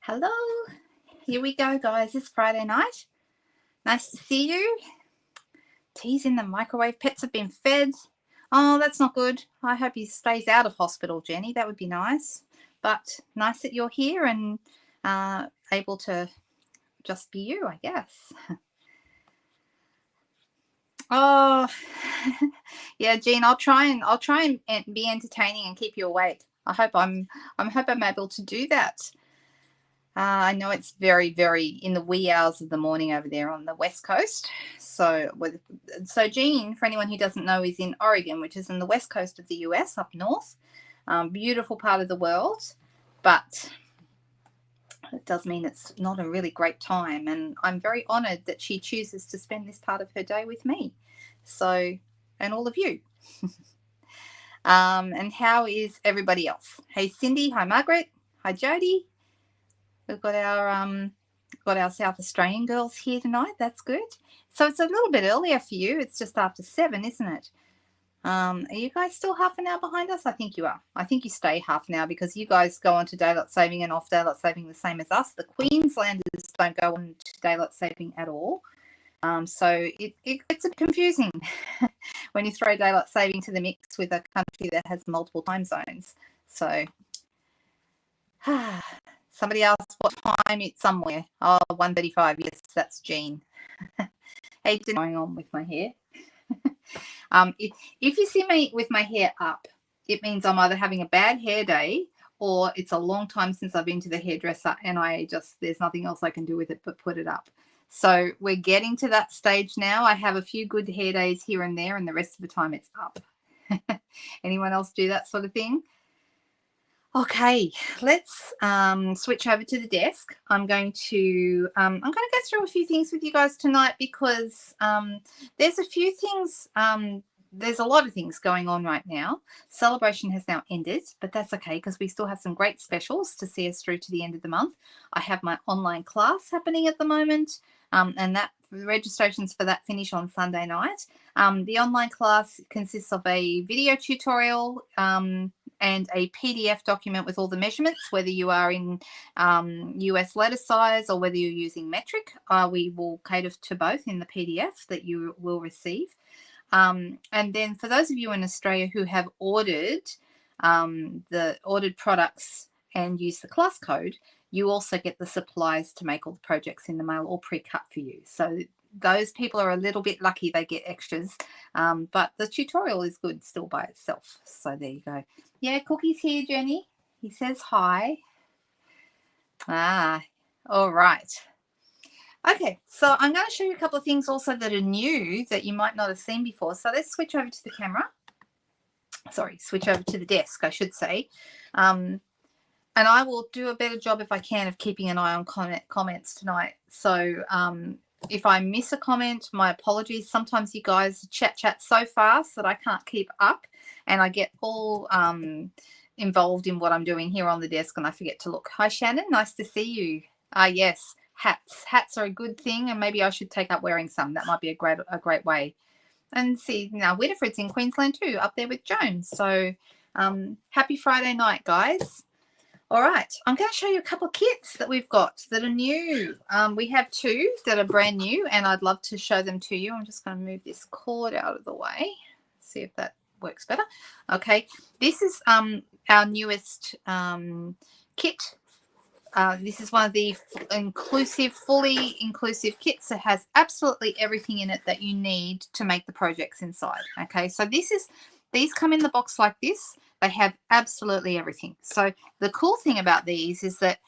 Hello, here we go, guys. It's Friday night. Nice to see you. Tea's in the microwave. Pets have been fed. Oh, that's not good. I hope he stays out of hospital, Jenny. That would be nice. But nice that you're here and able to just be you, I guess. Oh, yeah, Jean. I'll try and be entertaining and keep you awake. I hope I'm able to do that. I know it's very, very in the wee hours of the morning over there on the West Coast. So Jean, for anyone who doesn't know, is in Oregon, which is in the West Coast of the US, up north. Beautiful part of the world, but it does mean it's not a really great time. And I'm very honored that she chooses to spend this part of her day with me. So, and all of you. And how is everybody else? Hey, Cindy. Hi, Margaret. Hi, Jody. We've got our South Australian girls here tonight. That's good. So it's a little bit earlier for you. It's just after 7, isn't it? Are you guys still half an hour behind us? I think you are. I think you stay half an hour because you guys go on to daylight saving and off daylight saving the same as us. The Queenslanders don't go on to daylight saving at all. So it gets a bit confusing when you throw daylight saving to the mix with a country that has multiple time zones. So somebody asked what time it's somewhere. Oh, 1:35. Yes, that's Jean. Hey, what's going on with my hair? If you see me with my hair up, it means I'm either having a bad hair day or it's a long time since I've been to the hairdresser and there's nothing else I can do with it but put it up. So we're getting to that stage now. I have a few good hair days here and there, and the rest of the time it's up. Anyone else do that sort of thing? Okay, let's switch over to the desk. I'm going to go through a few things with you guys tonight because there's a few things. There's a lot of things going on right now. Celebration has now ended, but that's okay because we still have some great specials to see us through to the end of the month. I have my online class happening at the moment, and that registrations for that finish on Sunday night. The online class consists of a video tutorial and a PDF document with all the measurements, whether you are in US letter size or whether you're using metric. We will cater to both in the PDF that you will receive. And then for those of you in Australia who have ordered the ordered products and use the class code, you also get the supplies to make all the projects in the mail all pre-cut for you. So those people are a little bit lucky, they get extras, but the tutorial is good still by itself. So there you go. Yeah, Cookie's here, Jenny. He says hi. All right. Okay, so I'm going to show you a couple of things also that are new that you might not have seen before. So let's switch over to the camera. Sorry, switch over to the desk, I should say. And I will do a better job if I can of keeping an eye on comments tonight. So if I miss a comment, my apologies. Sometimes you guys chat so fast that I can't keep up and I get all involved in what I'm doing here on the desk and I forget to look. Hi, Shannon. Nice to see you. Yes, hats are a good thing and maybe I should take up wearing some. That might be a great way. And see, now Winifred's in Queensland too, up there with Joan. So happy Friday night, guys. All right, I'm going to show you a couple of kits that we've got that are new. We have 2 that are brand new, and I'd love to show them to you. I'm just going to move this cord out of the way, see if that works better. Okay, this is our newest kit. This is one of the fully inclusive kits that has absolutely everything in it that you need to make the projects inside. Okay, so these come in the box like this. They have absolutely everything. So the cool thing about these is that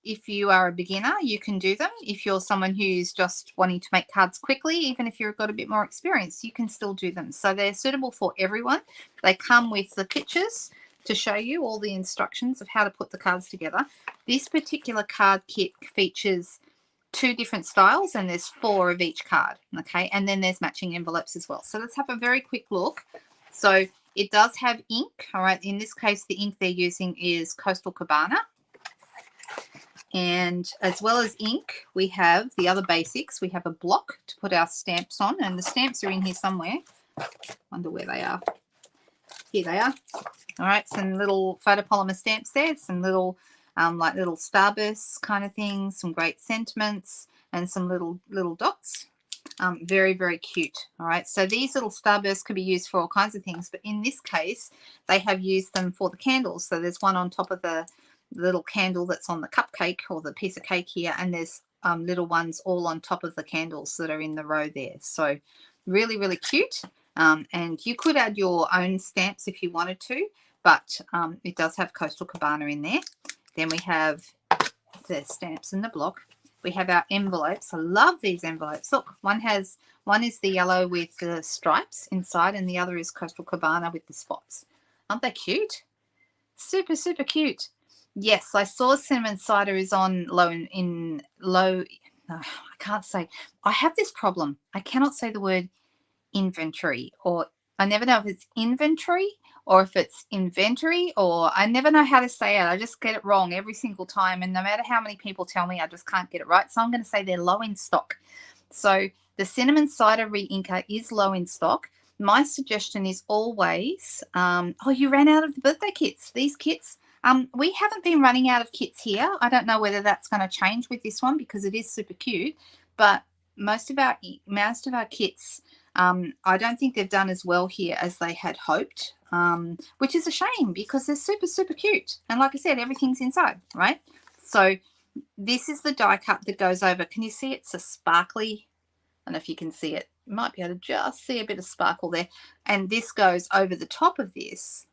if you are a beginner, you can do them. If you're someone who's just wanting to make cards quickly, even if you've got a bit more experience, you can still do them. So they're suitable for everyone. They come with the pictures to show you all the instructions of how to put the cards together. This particular card kit features 2 different styles and there's 4 of each card. Okay, and then there's matching envelopes as well. So let's have a very quick look. So it does have ink. All right, in this case, the ink they're using is Coastal Cabana. And as well as ink, we have the other basics. We have a block to put our stamps on, and the stamps are in here somewhere. Wonder where they are. Here they are. All right, some little photopolymer stamps there, some little like little starbursts kind of things, some great sentiments, and some little dots. Very, very cute. All right, so these little starbursts could be used for all kinds of things, but in this case, they have used them for the candles. So there's one on top of the little candle that's on the cupcake or the piece of cake here, and there's little ones all on top of the candles that are in the row there. So really, really cute. And you could add your own stamps if you wanted to, but it does have Coastal Cabana in there. Then we have the stamps in the block. We have our envelopes. I love these envelopes. Look, one is the yellow with the stripes inside, and the other is Coastal Cabana with the spots. Aren't they cute? Super, super cute. Yes, I saw cinnamon cider is on low. No, I can't say. I have this problem. I cannot say the word inventory, or I never know if it's inventory or if it's inventory, or I never know how to say it. I just get it wrong every single time, and no matter how many people tell me, I just can't get it right. So I'm going to say they're low in stock. So the cinnamon cider re-inker is low in stock. My suggestion is always, oh, you ran out of the birthday kits. These kits, we haven't been running out of kits here. I don't know whether that's going to change with this one because it is super cute, but most of our kits, I don't think they've done as well here as they had hoped, which is a shame because they're super, super cute. And like I said, everything's inside, right? So this is the die cut that goes over. Can you see it's a sparkly? I don't know if you can see it. You might be able to just see a bit of sparkle there. And this goes over the top of this.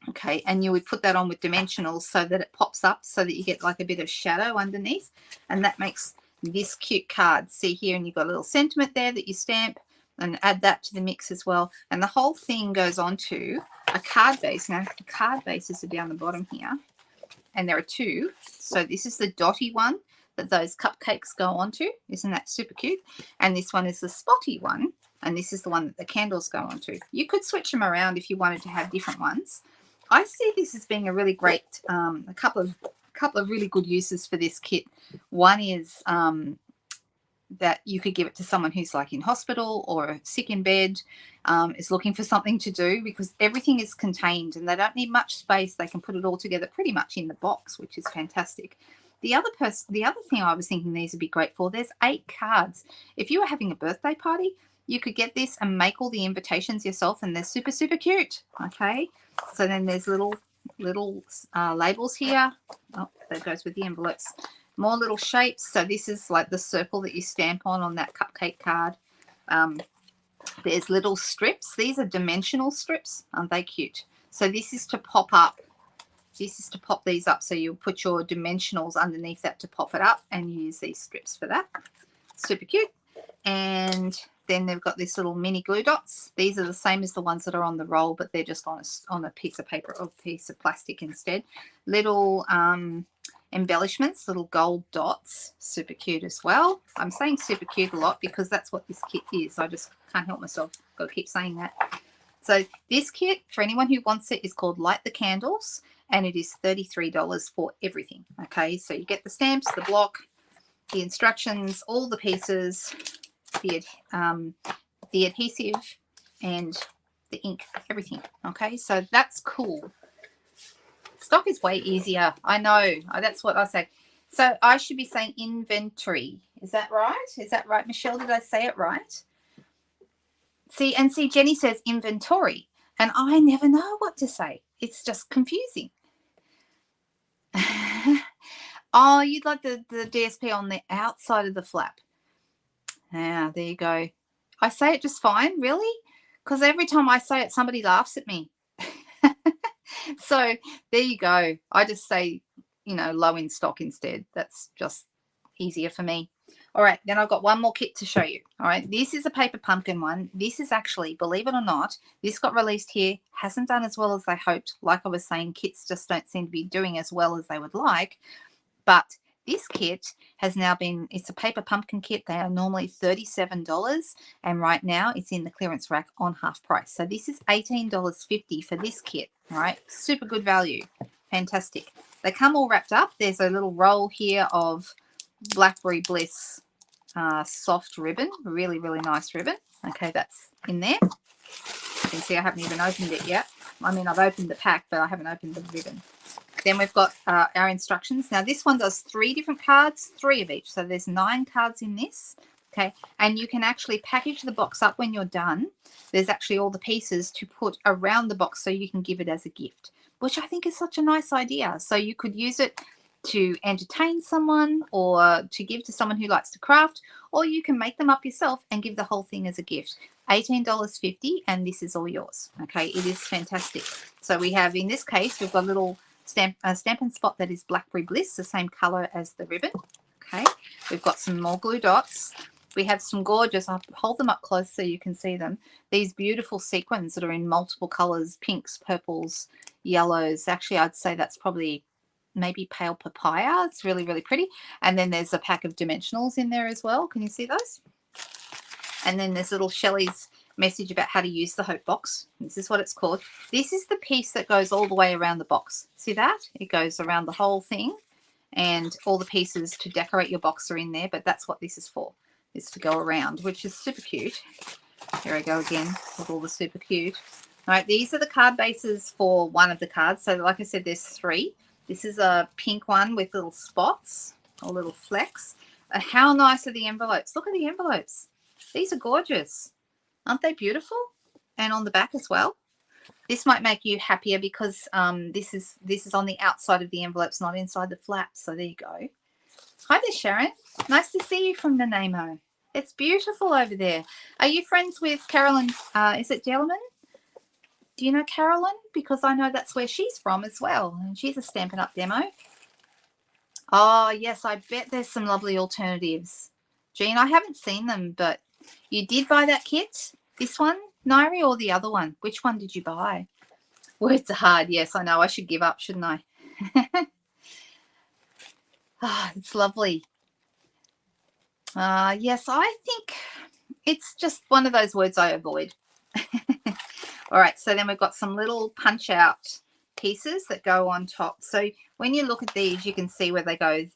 Okay, and you would put that on with dimensionals so that it pops up so that you get like a bit of shadow underneath. And that makes this cute card. See here, and you've got a little sentiment there that you stamp, and add that to the mix as well. And the whole thing goes onto a card base. Now, the card bases are down the bottom here, and there are two. So this is the dotty one that those cupcakes go onto. Isn't that super cute? And this one is the spotty one, and this is the one that the candles go onto. You could switch them around if you wanted to have different ones. I see this as being a really great, a couple of really good uses for this kit. One is that you could give it to someone who's like in hospital or sick in bed, is looking for something to do, because everything is contained and they don't need much space. They can put it all together pretty much in the box, which is fantastic. The other thing I was thinking these would be great for, there's 8 cards. If you were having a birthday party, you could get this and make all the invitations yourself, and they're super, super cute. Okay, so then there's little labels here. Oh, that goes with the envelopes. More little shapes. So this is like the circle that you stamp on that cupcake card. There's little strips. These are dimensional strips. Aren't they cute? So this is to pop up. This is to pop these up. So you'll put your dimensionals underneath that to pop it up, and use these strips for that. Super cute. And then they've got these little mini glue dots. These are the same as the ones that are on the roll, but they're just on a piece of paper or piece of plastic instead. Little embellishments, little gold dots, super cute as well. I'm saying super cute a lot because that's what this kit is. I just can't help myself. Got to keep saying that. So this kit, for anyone who wants it, is called Light the Candles, and it is $33 for everything. Okay, so you get the stamps, the block, the instructions, all the pieces, the adhesive, and the ink, everything. Okay, so that's cool. Stock is way easier. I know. That's what I say. So I should be saying inventory. Is that right? Is that right, Michelle? Did I say it right? See, Jenny says inventory, and I never know what to say. It's just confusing. Oh, you'd like the DSP on the outside of the flap. Ah, there you go. I say it just fine, really, because every time I say it, somebody laughs at me. So there you go. I just say, low in stock instead. That's just easier for me. All right, then I've got one more kit to show you. All right, this is a paper pumpkin one. This is actually, believe it or not, this got released here, hasn't done as well as they hoped. Like I was saying, kits just don't seem to be doing as well as they would like. But this kit has now been, it's a paper pumpkin kit. They are normally $37, and right now it's in the clearance rack on half price. So this is $18.50 for this kit, all right? Super good value. Fantastic. They come all wrapped up. There's a little roll here of Blackberry Bliss soft ribbon. Really, really nice ribbon. Okay, that's in there. You can see I haven't even opened it yet. I mean, I've opened the pack, but I haven't opened the ribbon. Then we've got our instructions. Now this one does 3 different cards, 3 of each. So there's 9 cards in this. Okay, and you can actually package the box up when you're done. There's actually all the pieces to put around the box so you can give it as a gift, which I think is such a nice idea. So you could use it to entertain someone or to give to someone who likes to craft, or you can make them up yourself and give the whole thing as a gift. $18.50, and this is all yours. Okay, it is fantastic. So we have, in this case, we've got a little Stampin' Spot that is Blackberry Bliss, the same color as the ribbon. Okay, we've got some more glue dots. We have some gorgeous, I'll hold them up close so you can see them, these beautiful sequins that are in multiple colors, pinks, purples, yellows. Actually, I'd say that's probably maybe pale papaya. It's really, really pretty. And then there's a pack of dimensionals in there as well. Can you see those? And then there's little Shelley's message about how to use the Hope box. This is what it's called. This is the piece that goes all the way around the box. See that? It goes around the whole thing, and all the pieces to decorate your box are in there, but that's what this is for, is to go around, which is super cute. Here I go again with all the super cute. All right, these are the card bases for one of the cards. So like I said, there's 3. This is a pink one with little spots or little flecks. How nice are the envelopes? Look at the envelopes. These are gorgeous. Aren't they beautiful? And on the back as well. This might make you happier because this is on the outside of the envelopes, not inside the flap. So there you go. Hi there, Sharon. Nice to see you from Nanaimo. It's beautiful over there. Are you friends with Carolyn? Is it Gelman? Do you know Carolyn? Because I know that's where she's from as well. And she's a Stampin' Up demo. Oh, yes, I bet there's some lovely alternatives. Jean, I haven't seen them, but you did buy that kit? This one, Nairi, or the other one? Which one did you buy? Words are hard. Yes, I know. I should give up, shouldn't I? Oh, it's lovely. Yes, I think it's just one of those words I avoid. All right, so then we've got some little punch out pieces that go on top. So when you look at these, you can see where they go.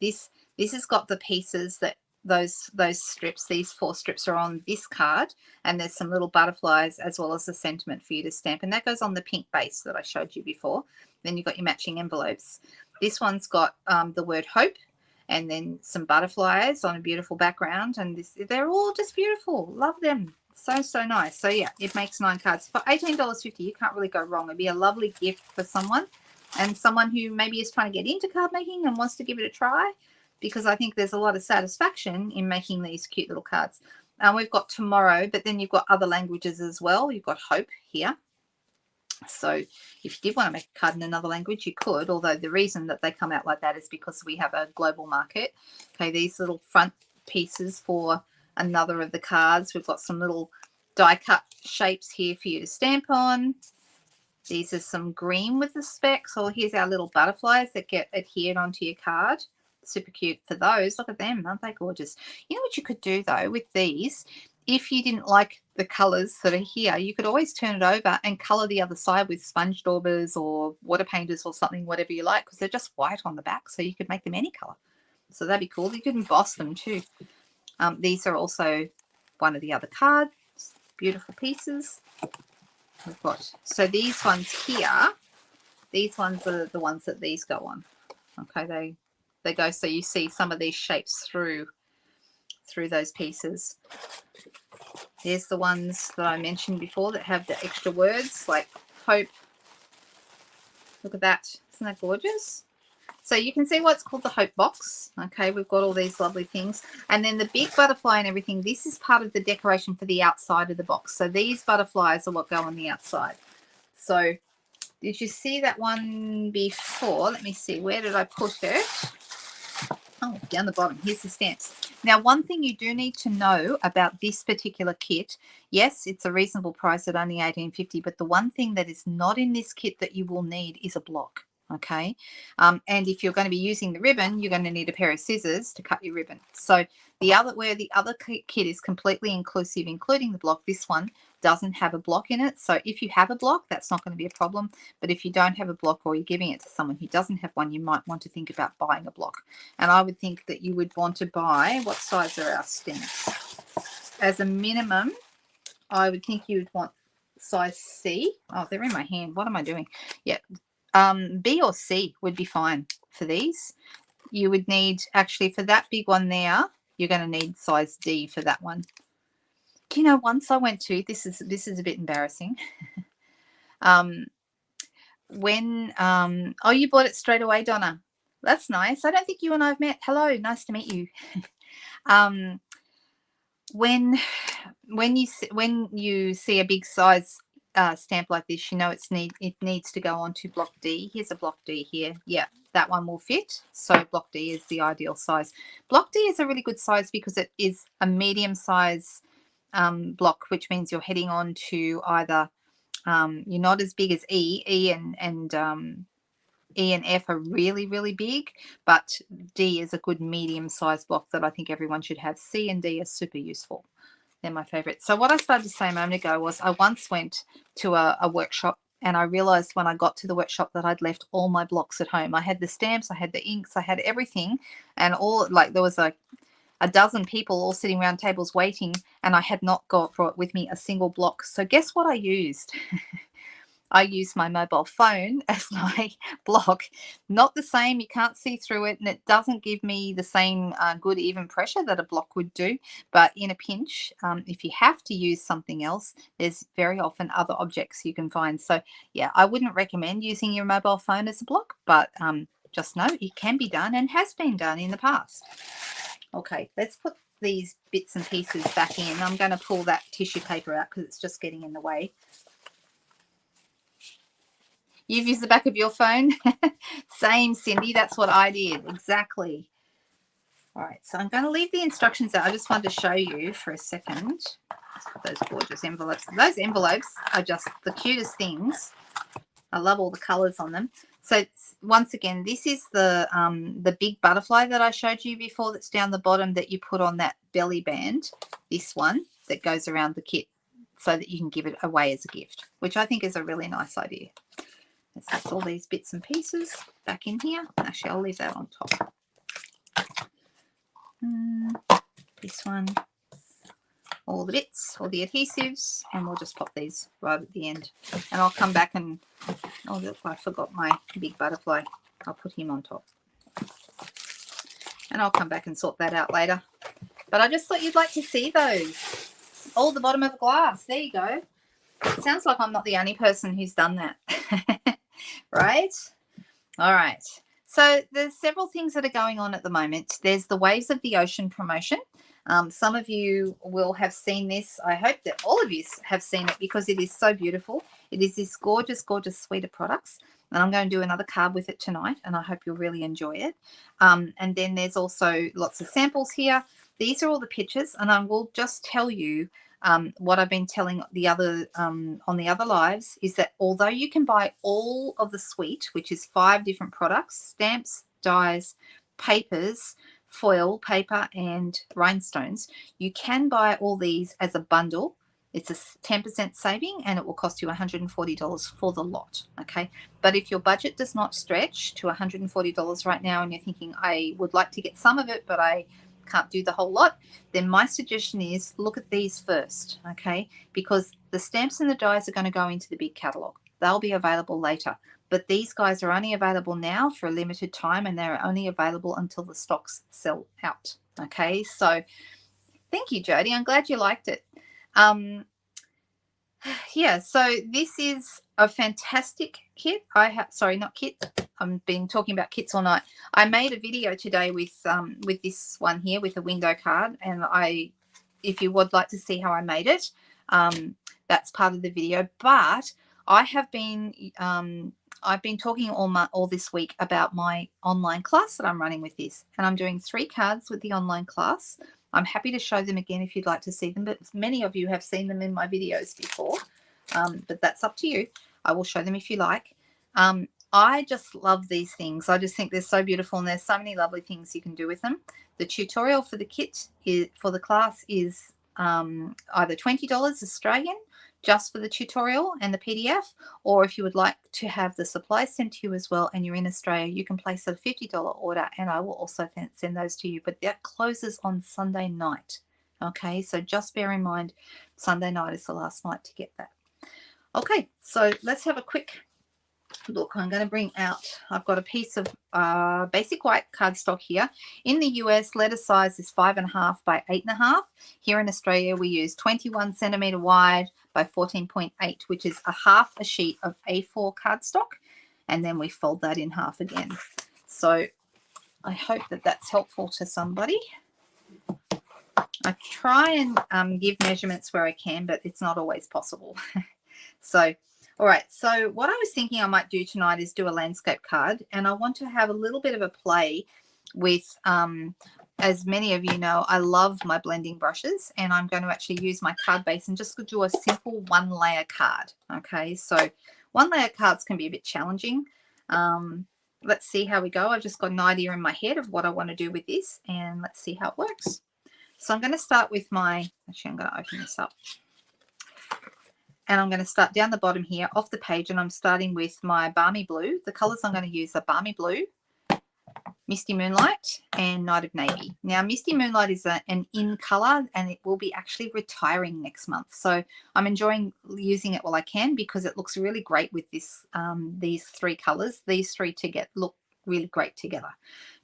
This has got the pieces that those strips, these 4 strips are on this card, and there's some little butterflies as well as a sentiment for you to stamp, and that goes on the pink base that I showed you before. Then you've got your matching envelopes. This one's got the word hope, and then some butterflies on a beautiful background, and they're all just beautiful. Love them. So nice. So yeah, it makes 9 cards for $18.50. You can't really go wrong. It'd be a lovely gift for someone, and someone who maybe is trying to get into card making and wants to give it a try, because I think there's a lot of satisfaction in making these cute little cards. We've got tomorrow, but then you've got other languages as well. You've got hope here. So if you did want to make a card in another language, you could, although the reason that they come out like that is because we have a global market. Okay, these little front pieces for another of the cards. We've got some little die cut shapes here for you to stamp on. These are some green with the specks. Or here's our little butterflies that get adhered onto your card. Super cute for those. Look at them. Aren't they gorgeous? You know what you could do though with these? If you didn't like the colors that are here, you could always turn it over and color the other side with sponge daubers or water painters or something, whatever you like, because they're just white on the back, so you could make them any color. So that'd be cool. You could emboss them too. These are also one of the other cards. Beautiful pieces. We've got, so these ones here, these ones are the ones that these go on. Okay, they go, so you see some of these shapes through those pieces. There's the ones that I mentioned before that have the extra words like hope. Look at that. Isn't that gorgeous? So you can see what's called the hope box. Okay, we've got all these lovely things. And then the big butterfly and everything, this is part of the decoration for the outside of the box. So these butterflies are what go on the outside. So did you see that one before? Let me see. Where did I put it? Oh, down the bottom. Here's the stamps. Now, one thing you do need to know about this particular kit, yes, it's a reasonable price at only $18.50, but the one thing that is not in this kit that you will need is a block. Okay, and if you're going to be using the ribbon, you're going to need a pair of scissors to cut your ribbon. So where the other kit is completely inclusive, including the block, this one doesn't have a block in it. So if you have a block, that's not going to be a problem. But if you don't have a block, or you're giving it to someone who doesn't have one, you might want to think about buying a block. And I would think that you would want to buy, what size are our stamps? As a minimum, I would think you would want size C. Oh, they're in my hand. What am I doing? Yeah. B or C would be fine for these. You would need, actually, for that big one there, you're going to need size D for that one. You know, once I went to, this is a bit embarrassing. Oh, you bought it straight away, Donna. That's nice. I don't think you and I have met. Hello, nice to meet you. When you see a big size stamp like this, you know it needs to go onto block D. Here's a block D here. Yeah, that one will fit. So block D is the ideal size. Block D is a really good size because it is a medium size block, which means you're heading on to either you're not as big as E and F are really, really big, but D is a good medium-sized block that I think everyone should have. C and D are super useful. They're my favorite. So what I started to say a moment ago was I once went to a workshop, and I realized when I got to the workshop that I'd left all my blocks at home. I had the stamps, I had the inks, I had everything, and all, like, there was a dozen people all sitting around tables waiting, and I had not brought with me a single block. So guess what I used? I use my mobile phone as my block. Not the same, you can't see through it, and it doesn't give me the same good even pressure that a block would do. But in a pinch, if you have to use something else, there's very often other objects you can find. So yeah, I wouldn't recommend using your mobile phone as a block, but just know it can be done and has been done in the past. Okay, let's put these bits and pieces back in. I'm going to pull that tissue paper out because it's just getting in the way. You've used the back of your phone? Same, Cindy. That's what I did. Exactly. All right, so I'm going to leave the instructions out. I just wanted to show you for a second. Let's put those gorgeous envelopes. Those envelopes are just the cutest things. I love all the colors on them. So once again, this is the big butterfly that I showed you before that's down the bottom that you put on that belly band. This one that goes around the kit so that you can give it away as a gift, which I think is a really nice idea. Let's put all these bits and pieces back in here. Actually, I'll leave that on top. This one, all the bits, all the adhesives, and we'll just pop these right at the end. And I'll come back and, oh look, I forgot my big butterfly. I'll put him on top. And I'll come back and sort that out later. But I just thought you'd like to see those. All the bottom of the glass. There you go. It sounds like I'm not the only person who's done that. Right? All right. So there's several things that are going on at the moment. There's the Waves of the Ocean promotion. Some of you will have seen this. I hope that all of you have seen it because it is so beautiful. It is this gorgeous, gorgeous suite of products. And I'm going to do another card with it tonight, and I hope you'll really enjoy it. And then there's also lots of samples here. These are all the pictures, and I will just tell you what I've been telling the other on the other lives is that although you can buy all of the suite, which is 5 different products, stamps, dies, papers, foil, paper, and rhinestones, you can buy all these as a bundle. It's a 10% saving, and it will cost you $140 for the lot, okay? But if your budget does not stretch to $140 right now and you're thinking, I would like to get some of it, but I can't do the whole lot, then my suggestion is look at these first, okay? Because the stamps and the dies are going to go into the big catalogue. They'll be available later. But these guys are only available now for a limited time, and they're only available until the stocks sell out, okay? So thank you, Jody. I'm glad you liked it. Yeah, so this is a fantastic kit. Sorry, not kit. I've been talking about kits all night. I made a video today with this one here with a window card, and if you would like to see how I made it, that's part of the video. But I have been I've been talking all this week about my online class that I'm running with this, and I'm doing 3 cards with the online class. I'm happy to show them again if you'd like to see them, but many of you have seen them in my videos before, but that's up to you. I will show them if you like. I just love these things. I just think they're so beautiful, and there's so many lovely things you can do with them. The tutorial for the kit for the class is either $20 Australian just for the tutorial and the PDF, or if you would like to have the supplies sent to you as well and you're in Australia, you can place a $50 order and I will also send those to you. But that closes on Sunday night. Okay, so just bear in mind Sunday night is the last night to get that. Okay, so let's have a quick look, I'm going to bring out, I've got a piece of basic white cardstock here. In the US, letter size is 5.5 by 8.5. Here in Australia, we use 21 centimeter wide by 14.8, which is a half a sheet of A4 cardstock. And then we fold that in half again. So I hope that that's helpful to somebody. I try and give measurements where I can, but it's not always possible. So, all right. So what I was thinking I might do tonight is do a landscape card. And I want to have a little bit of a play with, as many of you know, I love my blending brushes. And I'm going to actually use my card base and just do a simple one layer card. Okay. So one layer cards can be a bit challenging. Let's see how we go. I've just got an idea in my head of what I want to do with this. And let's see how it works. So I'm going to start with my, actually I'm going to open this up. And I'm going to start down the bottom here off the page, and I'm starting with my Balmy Blue. The colours I'm going to use are Balmy Blue, Misty Moonlight, and Night of Navy. Now, Misty Moonlight is an in colour, and it will be actually retiring next month. So I'm enjoying using it while I can because it looks really great with this these three colours. These three look really great together.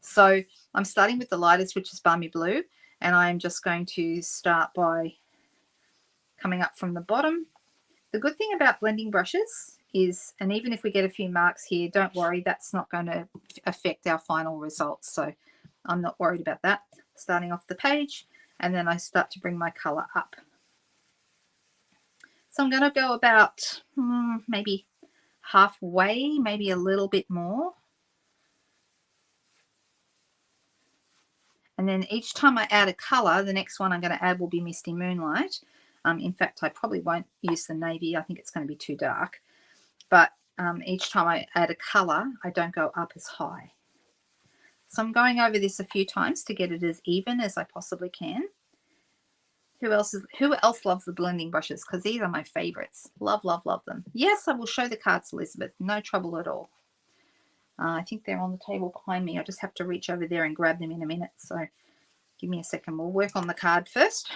So I'm starting with the lightest, which is Balmy Blue. And I'm just going to start by coming up from the bottom. The good thing about blending brushes is, and even if we get a few marks here, don't worry, that's not going to affect our final results. So I'm not worried about that. Starting off the page, and then I start to bring my color up. So I'm going to go about maybe halfway, maybe a little bit more. And then each time I add a color, the next one I'm going to add will be Misty Moonlight. In fact, I probably won't use the navy. I think it's going to be too dark. But each time I add a color, I don't go up as high. So I'm going over this a few times to get it as even as I possibly can. Who else loves the blending brushes? Because these are my favorites. Love, love, love them. Yes, I will show the cards, Elizabeth. No trouble at all. I think they're on the table behind me. I just have to reach over there and grab them in a minute. So give me a second. We'll work on the card first.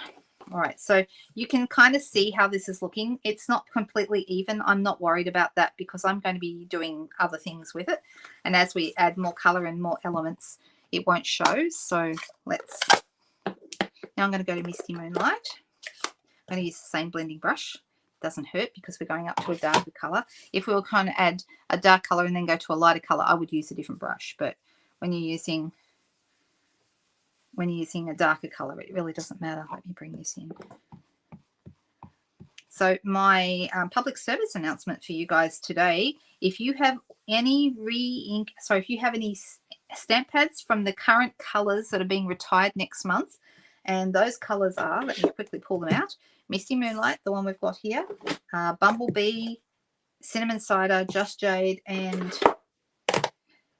All right. So you can kind of see how this is looking. It's not completely even. I'm not worried about that because I'm going to be doing other things with it. And as we add more color and more elements, it won't show. So now I'm going to go to Misty Moonlight. I'm going to use the same blending brush. Doesn't hurt because we're going up to a darker color. If we were kind of add a dark color and then go to a lighter color, I would use a different brush. But when you're using a darker color, it really doesn't matter. Let me bring this in. So my public service announcement for you guys today: if you have any if you have any stamp pads from the current colors that are being retired next month, and those colors are, let me quickly pull them out. Misty Moonlight, the one we've got here, Bumblebee, Cinnamon Cider, Just Jade, and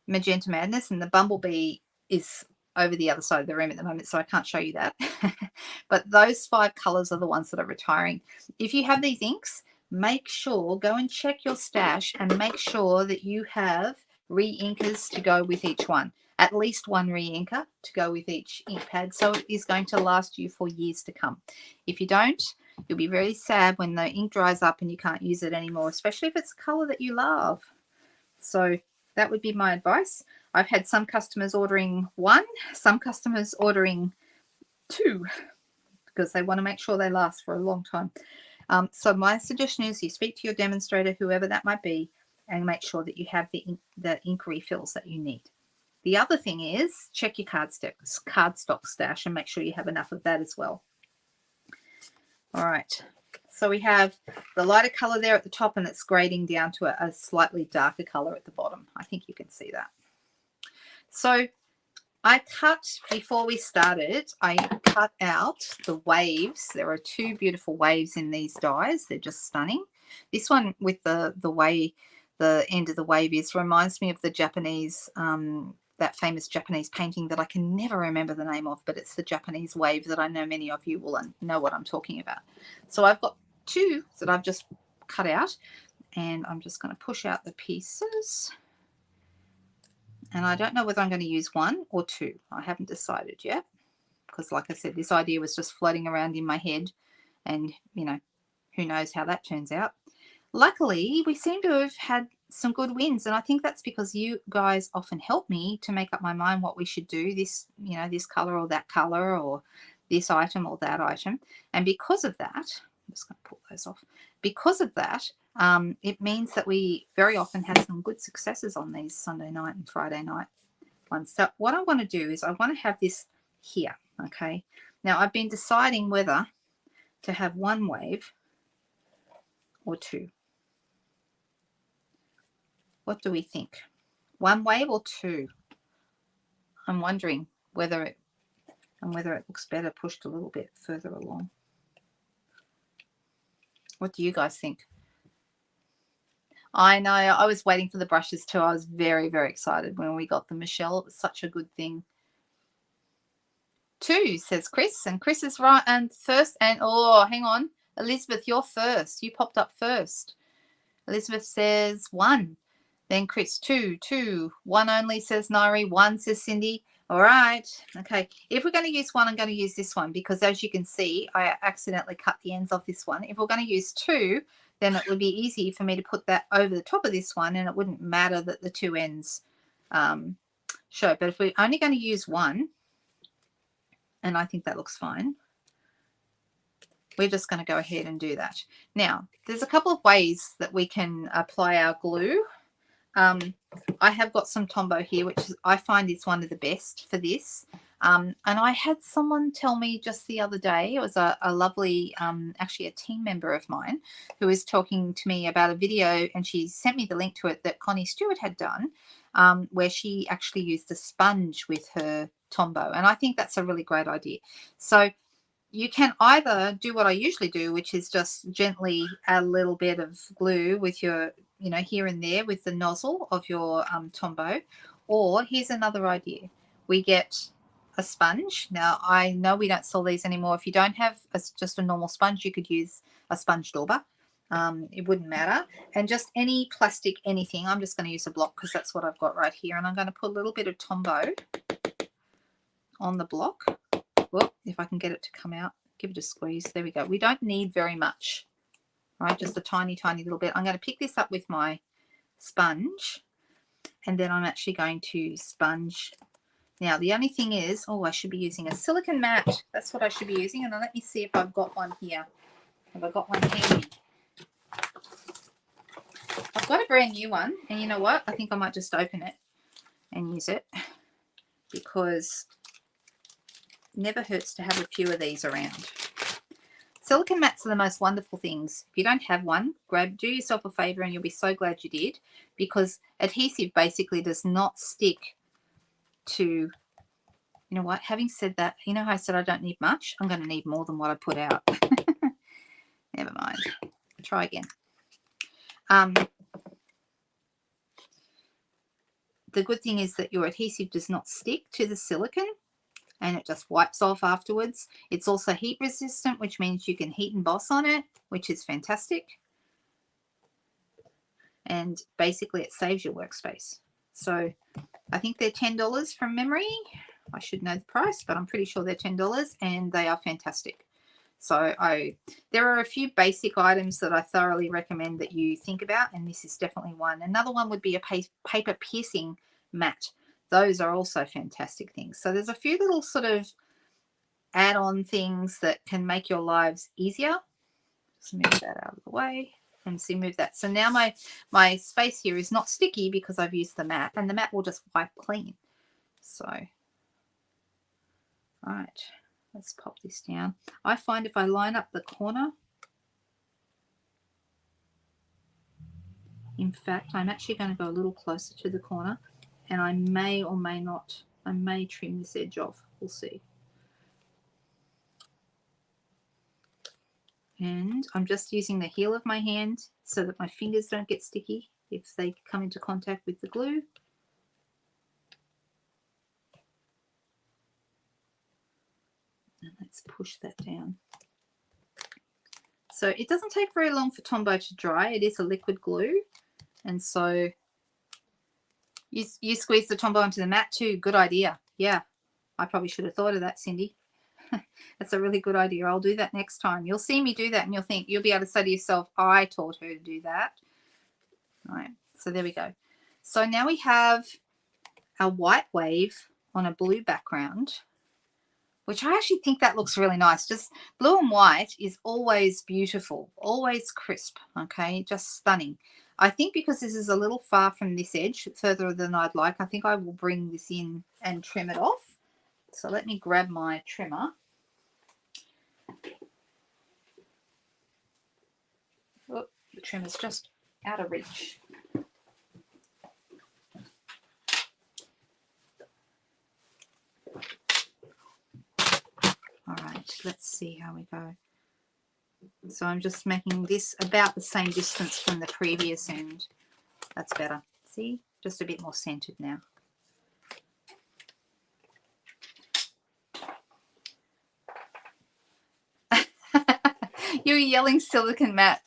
Magenta Madness. And the Bumblebee is over the other side of the room at the moment, so I can't show you that. But those 5 colors are the ones that are retiring. If you have these inks, make sure, go and check your stash and make sure that you have re-inkers to go with each one. At least one re-inker to go with each ink pad, so it is going to last you for years to come. If you don't, you'll be very sad when the ink dries up and you can't use it anymore, especially if it's a color that you love. So that would be my advice. I've had some customers ordering 1, some customers ordering 2 because they want to make sure they last for a long time. So my suggestion is you speak to your demonstrator, whoever that might be, and make sure that you have the ink refills that you need. The other thing is check your cardstock stash and make sure you have enough of that as well. All right. So we have the lighter color there at the top, and it's grading down to a slightly darker color at the bottom. I think you can see that. So I cut, before we started, I cut out the waves. There are 2 beautiful waves in these dies. They're just stunning. This one with the way the end of the wave is reminds me of the Japanese, that famous Japanese painting that I can never remember the name of, but it's the Japanese wave that I know many of you will know what I'm talking about. So I've got 2 that I've just cut out, and I'm just going to push out the pieces. And I don't know whether I'm going to use 1 or 2. I haven't decided yet because, like I said, this idea was just floating around in my head, and, you know, who knows how that turns out. Luckily, we seem to have had some good wins. And I think that's because you guys often help me to make up my mind what we should do, this, you know, this color or that color, or this item or that item. And because of that, I'm just going to pull those off. Because of that, it means that we very often have some good successes on these Sunday night and Friday night ones. So what I want to do is I want to have this here. Okay. Now I've been deciding whether to have one wave or two. What do we think? One wave or two? I'm wondering whether it looks better pushed a little bit further along. What do you guys think? I know, I was waiting for the brushes too. I was very, very excited when we got them, Michelle. It was such a good thing. Two, says Chris, and Chris is right. And first, and oh, hang on, Elizabeth, you're first. You popped up first. Elizabeth says one. Then Chris, two. One only, says Nairi. One, says Cindy. All right. Okay. If we're going to use one, I'm going to use this one because, as you can see, I accidentally cut the ends off this one. If we're going to use two, then it would be easy for me to put that over the top of this one, and it wouldn't matter that the two ends show. But if we're only going to use one, and I think that looks fine, we're just going to go ahead and do that. Now, there's a couple of ways that we can apply our glue. I have got some Tombow here, which I find is one of the best for this. And I had someone tell me just the other day, it was a lovely, actually a team member of mine, who was talking to me about a video, and she sent me the link to it, that Connie Stewart had done, where she actually used a sponge with her Tombow. And I think that's a really great idea. So you can either do what I usually do, which is just gently add a little bit of glue with your, you know, here and there with the nozzle of your Tombow. Or here's another idea. We get a sponge. Now, I know we don't sell these anymore. If you don't have just a normal sponge, you could use a sponge dauber. It wouldn't matter. And just any plastic, anything. I'm just going to use a block because that's what I've got right here. And I'm going to put a little bit of Tombow on the block. Well, if I can get it to come out, give it a squeeze. There we go. We don't need very much, right? Just a tiny, tiny little bit. I'm going to pick this up with my sponge, and then I'm actually going to sponge. Now, the only thing is, oh, I should be using a silicone mat. That's what I should be using. And let me see if I've got one here. Have I got one handy? I've got a brand new one. And you know what? I think I might just open it and use it, because never hurts to have a few of these around. Silicone mats are the most wonderful things. If you don't have one, do yourself a favor, and you'll be so glad you did, because adhesive basically does not stick to, you know what, having said that, you know how I said I don't need much? I'm going to need more than what I put out. Never mind. Try again. The good thing is that your adhesive does not stick to the silicone, and it just wipes off afterwards. It's also heat resistant, which means you can heat emboss on it, which is fantastic. And basically it saves your workspace. So I think they're $10 from memory. I should know the price, but I'm pretty sure they're $10, and they are fantastic. So there are a few basic items that I thoroughly recommend that you think about, and this is definitely one. Another one would be a paper piercing mat. Those are also fantastic things. So there's a few little sort of add-on things that can make your lives easier. Just move that out of the way and see, move that. So now my space here is not sticky because I've used the mat, and the mat will just wipe clean. So, all right, let's pop this down. I find if I line up the corner, in fact, I'm actually going to go a little closer to the corner, and I may or may not, I may trim this edge off. We'll see. And I'm just using the heel of my hand so that my fingers don't get sticky if they come into contact with the glue. And let's push that down. So it doesn't take very long for Tombow to dry. It is a liquid glue. And so you squeeze the Tombow onto the mat too. Good idea. Yeah, I probably should have thought of that, Cindy. That's a really good idea. I'll do that next time. You'll see me do that, and you'll be able to say to yourself, I taught her to do that. All right. So there we go. So now we have a white wave on a blue background, which I actually think that looks really nice. Just blue and white is always beautiful, always crisp, okay, just stunning. I think because this is a little far from this edge, further than I'd like, I think I will bring this in and trim it off. So let me grab my trimmer. Oh, the trimmer's just out of reach. All right, let's see how we go. So I'm just making this about the same distance from the previous end. That's better. See, just a bit more centered now. You're yelling silicone matte.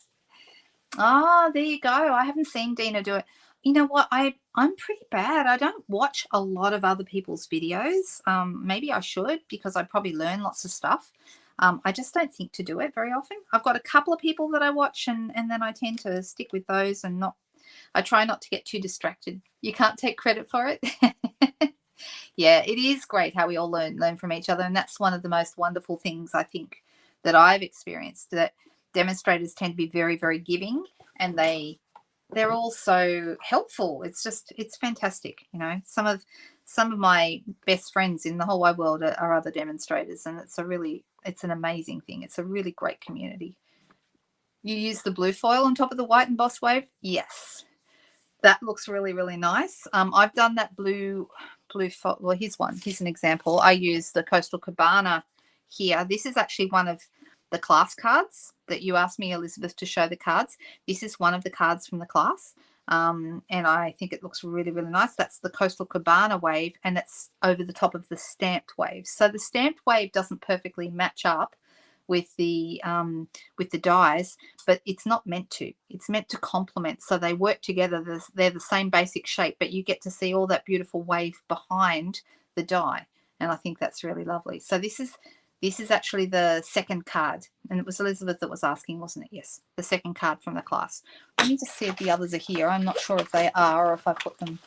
Oh, there you go. I haven't seen Dina do it. You know what? I'm pretty bad. I don't watch a lot of other people's videos. Maybe I should, because I probably learn lots of stuff. I just don't think to do it very often. I've got a couple of people that I watch, and then I tend to stick with those and not. I try not to get too distracted. You can't take credit for it. Yeah, it is great how we all learn from each other, and that's one of the most wonderful things I think that I've experienced, that demonstrators tend to be very, very giving, and they're all so helpful. It's fantastic. You know, some of my best friends in the whole wide world are other demonstrators, and it's an amazing thing. It's a really great community. You use the blue foil on top of the white embossed wave? Yes. That looks really, really nice. I've done that blue foil. Well, here's an example. I use the Coastal Cabana here. This is actually one of the class cards that you asked me, Elizabeth, to show the cards. This is one of the cards from the class. And I think it looks really, really nice. That's the Coastal Cabana wave, and it's over the top of the stamped wave. So the stamped wave doesn't perfectly match up with the dies, but it's not meant to. It's meant to complement. So they work together. They're the same basic shape, but you get to see all that beautiful wave behind the die, and I think that's really lovely. So this is actually the second card, and it was Elizabeth that was asking, wasn't it? Yes, the second card from the class. Let me just see if the others are here. I'm not sure if they are, or if I put them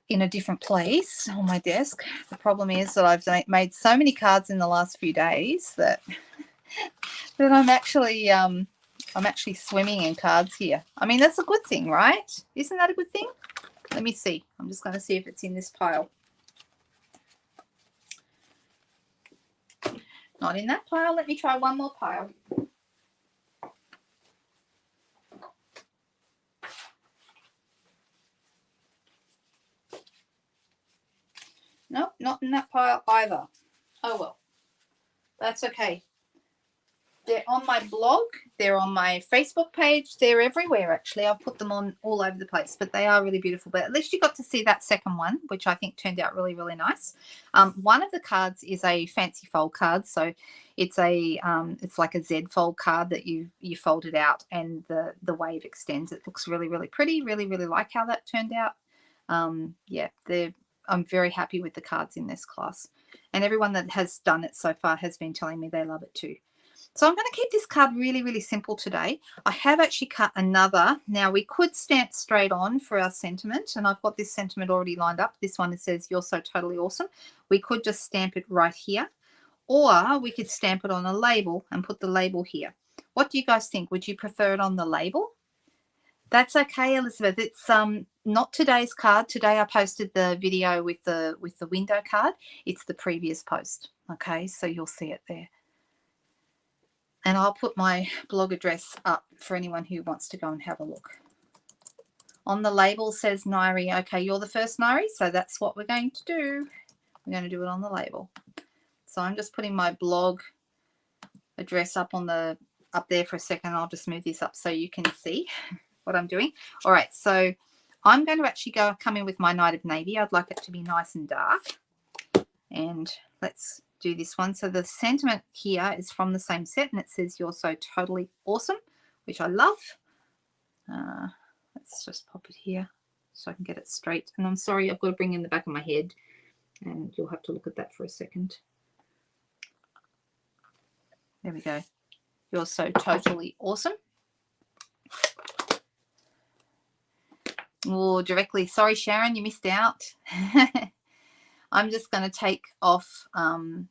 in a different place on my desk. The problem is that I've made so many cards in the last few days that I'm actually swimming in cards here. I mean, that's a good thing, right? Isn't that a good thing? Let me see. I'm just going to see if it's in this pile. Not in that pile. Let me try one more pile. Nope, not in that pile either. Oh, well. That's okay. They're on my blog. They're on my Facebook page. They're everywhere, actually. I've put them on all over the place, but they are really beautiful. But at least you got to see that second one, which I think turned out really, really nice. One of the cards is a fancy fold card. So it's it's like a Z fold card that you fold it out and the wave extends. It looks really, really pretty. Really, really like how that turned out. Yeah, I'm very happy with the cards in this class. And everyone that has done it so far has been telling me they love it too. So I'm going to keep this card really, really simple today. I have actually cut another. Now, we could stamp straight on for our sentiment, and I've got this sentiment already lined up. This one, it says, "You're so totally awesome." We could just stamp it right here, or we could stamp it on a label and put the label here. What do you guys think? Would you prefer it on the label? That's okay, Elizabeth. It's not today's card. Today I posted the video with the window card. It's the previous post. Okay, so you'll see it there. And I'll put my blog address up for anyone who wants to go and have a look. On the label says Nairi. Okay, you're the first Nairi, so that's what we're going to do. We're going to do it on the label. So I'm just putting my blog address up there for a second. I'll just move this up so you can see what I'm doing. All right, so I'm going to actually come in with my Night of Navy. I'd like it to be nice and dark. And let's do this one. So the sentiment here is from the same set, and it says, "You're so totally awesome," which I love. Let's just pop it here so I can get it straight. And I'm sorry, I've got to bring in the back of my head, and you'll have to look at that for a second. There we go. "You're so totally awesome." or directly. Sorry, Sharon, you missed out. I'm just going to take off my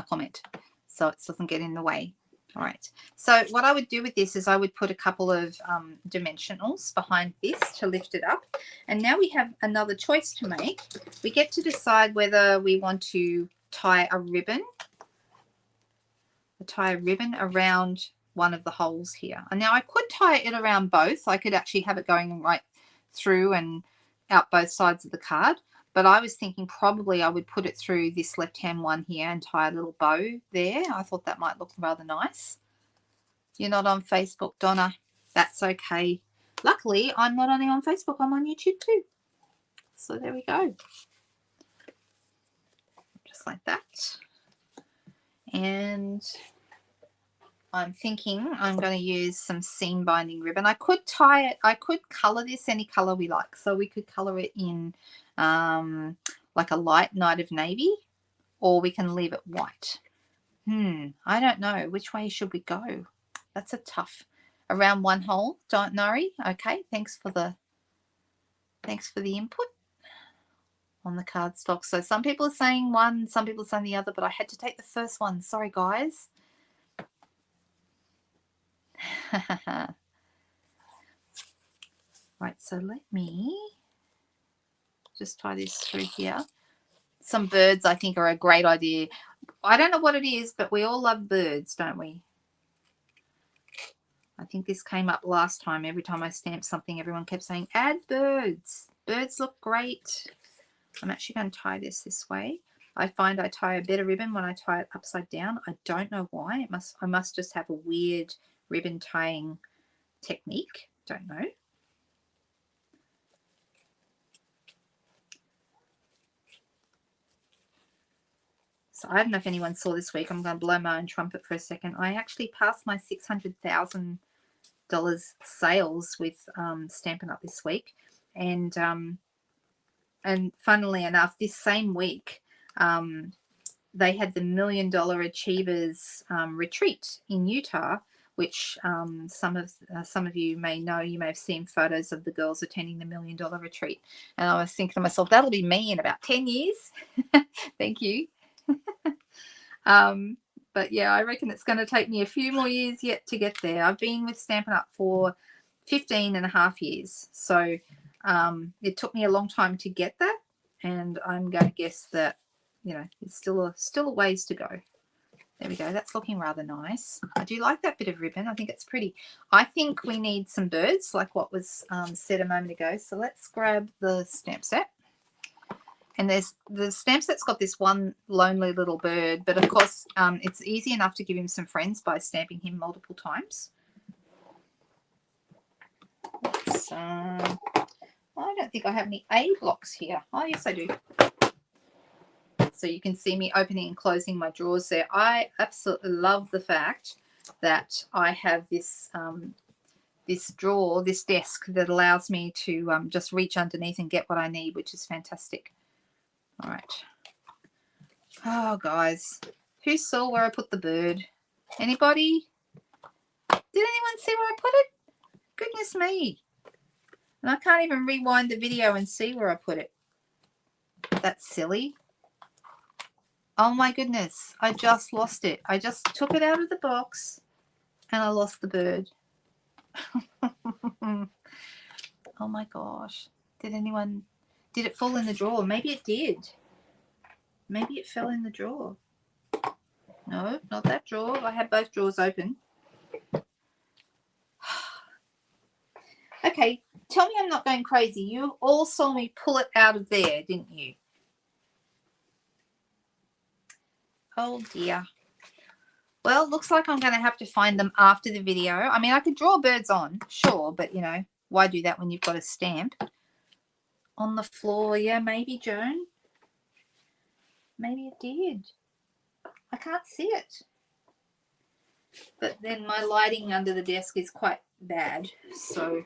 comment so it doesn't get in the way. All right. So what I would do with this is I would put a couple of dimensionals behind this to lift it up. And now we have another choice to make. We get to decide whether we want to tie a ribbon around one of the holes here. And now I could tie it around both. I could actually have it going right through and out both sides of the card. But I was thinking probably I would put it through this left-hand one here and tie a little bow there. I thought that might look rather nice. You're not on Facebook, Donna. That's okay. Luckily, I'm not only on Facebook, I'm on YouTube too. So there we go. Just like that. And I'm thinking I'm going to use some seam binding ribbon. I could tie it, I could color this any color we like. So we could color it in like a light night of navy, or we can leave it white. I don't know. Which way should we go? That's a tough. Around one hole, don't Nori. Okay, thanks for the input on the cardstock. So some people are saying one, some people are saying the other, but I had to take the first one. Sorry, guys. Right, so let me just tie this through here. Some birds, I think, are a great idea. I don't know what it is, but we all love birds, don't we? I think this came up last time. Every time I stamped something, everyone kept saying, add birds. Birds look great. I'm actually going to tie this way. I find I tie a better ribbon when I tie it upside down. I don't know why. I must just have a weird ribbon tying technique. Don't know. So I don't know if anyone saw this week. I'm going to blow my own trumpet for a second. I actually passed my $600,000 sales with Stampin' Up this week, and funnily enough, this same week they had the $1 Million Achievers retreat in Utah, which some of you may know. You may have seen photos of the girls attending the $1 Million retreat, and I was thinking to myself, that'll be me in about 10 years. Thank you. But yeah, I reckon it's going to take me a few more years yet to get there. I've been with Stampin' Up for 15.5 years, so it took me a long time to get that, and I'm going to guess that, you know, it's still a ways to go. There we go. That's looking rather nice. I do like that bit of ribbon. I think it's pretty. I think we need some birds, like what was said a moment ago. So let's grab the stamp set. And there's the stamp set's got this one lonely little bird, but of course it's easy enough to give him some friends by stamping him multiple times. I don't think I have any A blocks here. Oh, yes, I do. So you can see me opening and closing my drawers there. I absolutely love the fact that I have this this drawer, this desk that allows me to just reach underneath and get what I need, which is fantastic. All right. Oh, guys, who saw where I put the bird? Anybody? Did anyone see where I put it? Goodness me. And I can't even rewind the video and see where I put it. That's silly. Oh, my goodness. I just lost it. I just took it out of the box and I lost the bird. Oh, my gosh. Did it fall in the drawer? Maybe it did. Maybe it fell in the drawer. No, not that drawer. I had both drawers open. Okay, tell me I'm not going crazy. You all saw me pull it out of there, didn't you? Oh, dear. Well, looks like I'm going to have to find them after the video. I mean, I could draw birds on, sure, but, you know, why do that when you've got a stamp? On the floor, yeah, maybe, Joan. Maybe it did. I can't see it. But then my lighting under the desk is quite bad. So,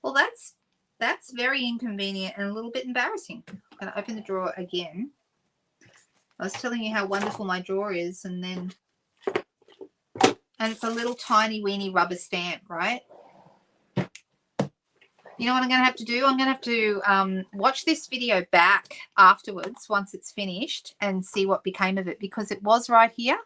well, that's very inconvenient and a little bit embarrassing. I'm going to open the drawer again. I was telling you how wonderful my drawer is, and it's a little tiny weeny rubber stamp, right? You know what I'm going to have to do? I'm going to have to watch this video back afterwards once it's finished and see what became of it, because it was right here.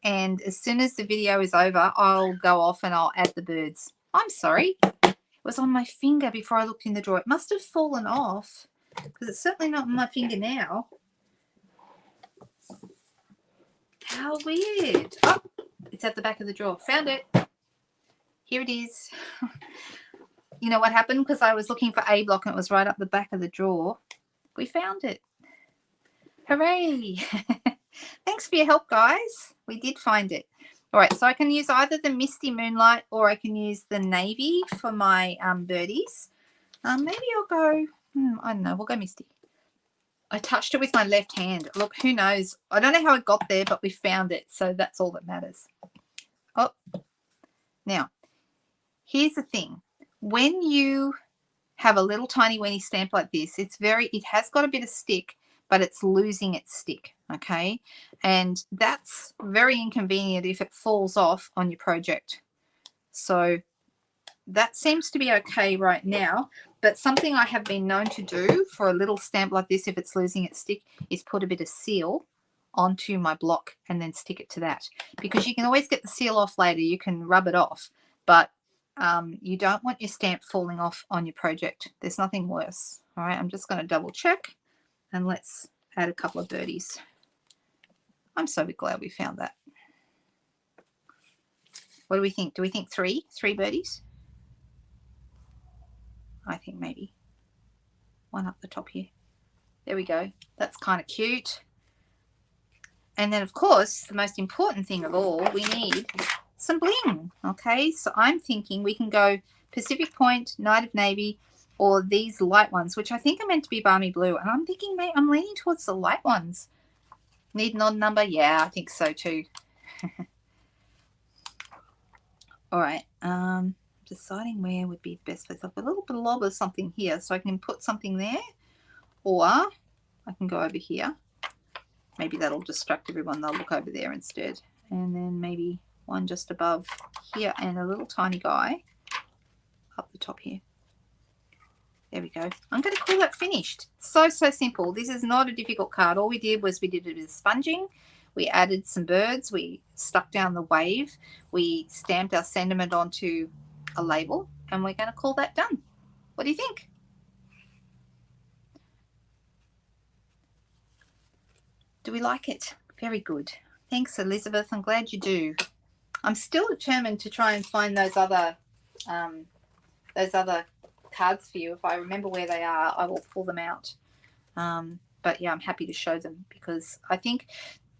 And as soon as the video is over, I'll go off and I'll add the birds. I'm sorry. It was on my finger before I looked in the drawer. It must have fallen off because it's certainly not on my finger now. How weird. Oh, it's at the back of the drawer. Found it. Here it is. You know what happened? Because I was looking for A block and it was right up the back of the drawer. We found it. Hooray. Thanks for your help, guys. We did find it. All right, so I can use either the Misty Moonlight or I can use the Navy for my birdies. Maybe I'll go, I don't know, we'll go Misty. I touched it with my left hand. Look, who knows? I don't know how it got there, but we found it, so that's all that matters. Oh, now, here's the thing. When you have a little tiny weeny stamp like this, it has got a bit of stick, but it's losing its stick, okay? And that's very inconvenient if it falls off on your project. So that seems to be okay right now, but something I have been known to do for a little stamp like this, if it's losing its stick, is put a bit of seal onto my block and then stick it to that, because you can always get the seal off later. You can rub it off, but you don't want your stamp falling off on your project. There's nothing worse. All right, I'm just going to double check and let's add a couple of birdies. I'm so glad we found that. What do we think? Do we think three birdies? I think maybe one up the top here. There we go. That's kind of cute. And then, of course, the most important thing of all, we need some bling. Okay, so I'm thinking we can go Pacific Point, Night of Navy, or these light ones, which I think are meant to be Balmy Blue. And I'm thinking, mate, I'm leaning towards the light ones. Need an odd number? Yeah, I think so too. All right. Deciding where would be the best place. I've got a little blob of something here, so I can put something there, or I can go over here. Maybe that'll distract everyone. They'll look over there instead. And then maybe one just above here and a little tiny guy up the top here. There we go. I'm going to call that finished. So simple. This is not a difficult card. All we did was we did a bit of sponging. We added some birds. We stuck down the wave. We stamped our sentiment onto a label, and we're going to call that done. What do you think? Do we like it? Very good. Thanks, Elizabeth. I'm glad you do. I'm still determined to try and find those other cards for you. If I remember where they are, I will pull them out. But yeah, I'm happy to show them, because I think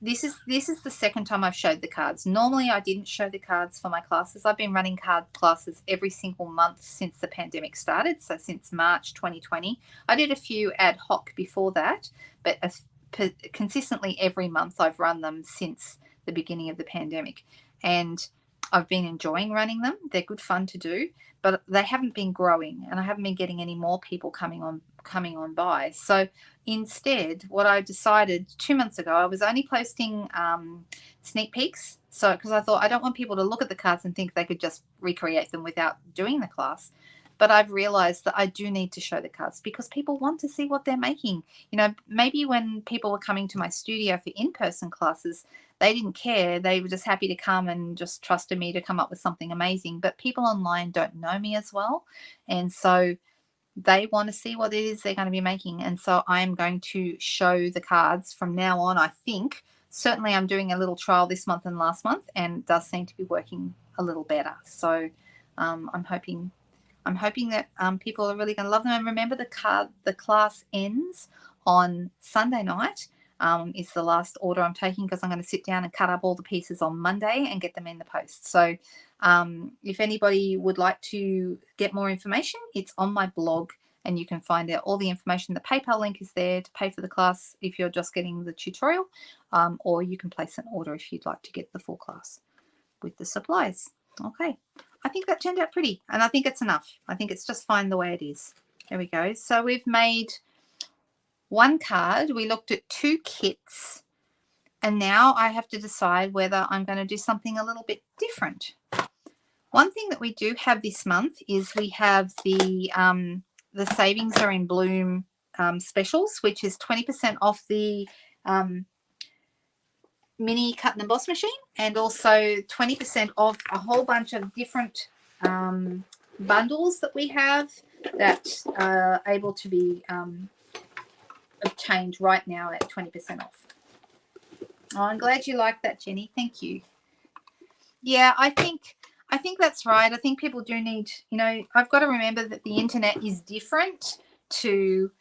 this is the second time I've showed the cards. Normally I didn't show the cards for my classes. I've been running card classes every single month since the pandemic started, so since March 2020. I did a few ad hoc before that, but consistently every month I've run them since the beginning of the pandemic, and I've been enjoying running them. They're good fun to do, but they haven't been growing, and I haven't been getting any more people coming on by. So instead, what I decided 2 months ago, I was only posting sneak peeks. So because I thought I don't want people to look at the cards and think they could just recreate them without doing the class. But I've realized that I do need to show the cards, because people want to see what they're making. You know, maybe when people were coming to my studio for in-person classes, they didn't care. They were just happy to come and just trusted me to come up with something amazing. But people online don't know me as well. And so they want to see what it is they're going to be making. And so I'm going to show the cards from now on, I think. Certainly I'm doing a little trial this month and last month, and it does seem to be working a little better. So I'm hoping that people are really going to love them. And remember, the class ends on Sunday night. Is the last order I'm taking, because I'm going to sit down and cut up all the pieces on Monday and get them in the post. So if anybody would like to get more information, it's on my blog, and you can find out all the information. The PayPal link is there to pay for the class if you're just getting the tutorial, or you can place an order if you'd like to get the full class with the supplies. Okay, I think that turned out pretty, and I think it's enough. I think it's just fine the way it is. There we go. So we've made one card. We looked at 2 kits, and now I have to decide whether I'm going to do something a little bit different. One thing that we do have this month is we have the Savings Are in Bloom specials, which is 20% off the mini cut and emboss machine, and also 20% off a whole bunch of different bundles that we have that are able to be obtained right now at 20% off. Oh, I'm glad you like that, Jenny. Thank you. Yeah, I think that's right. I think people do need, you know, I've got to remember that the internet is different to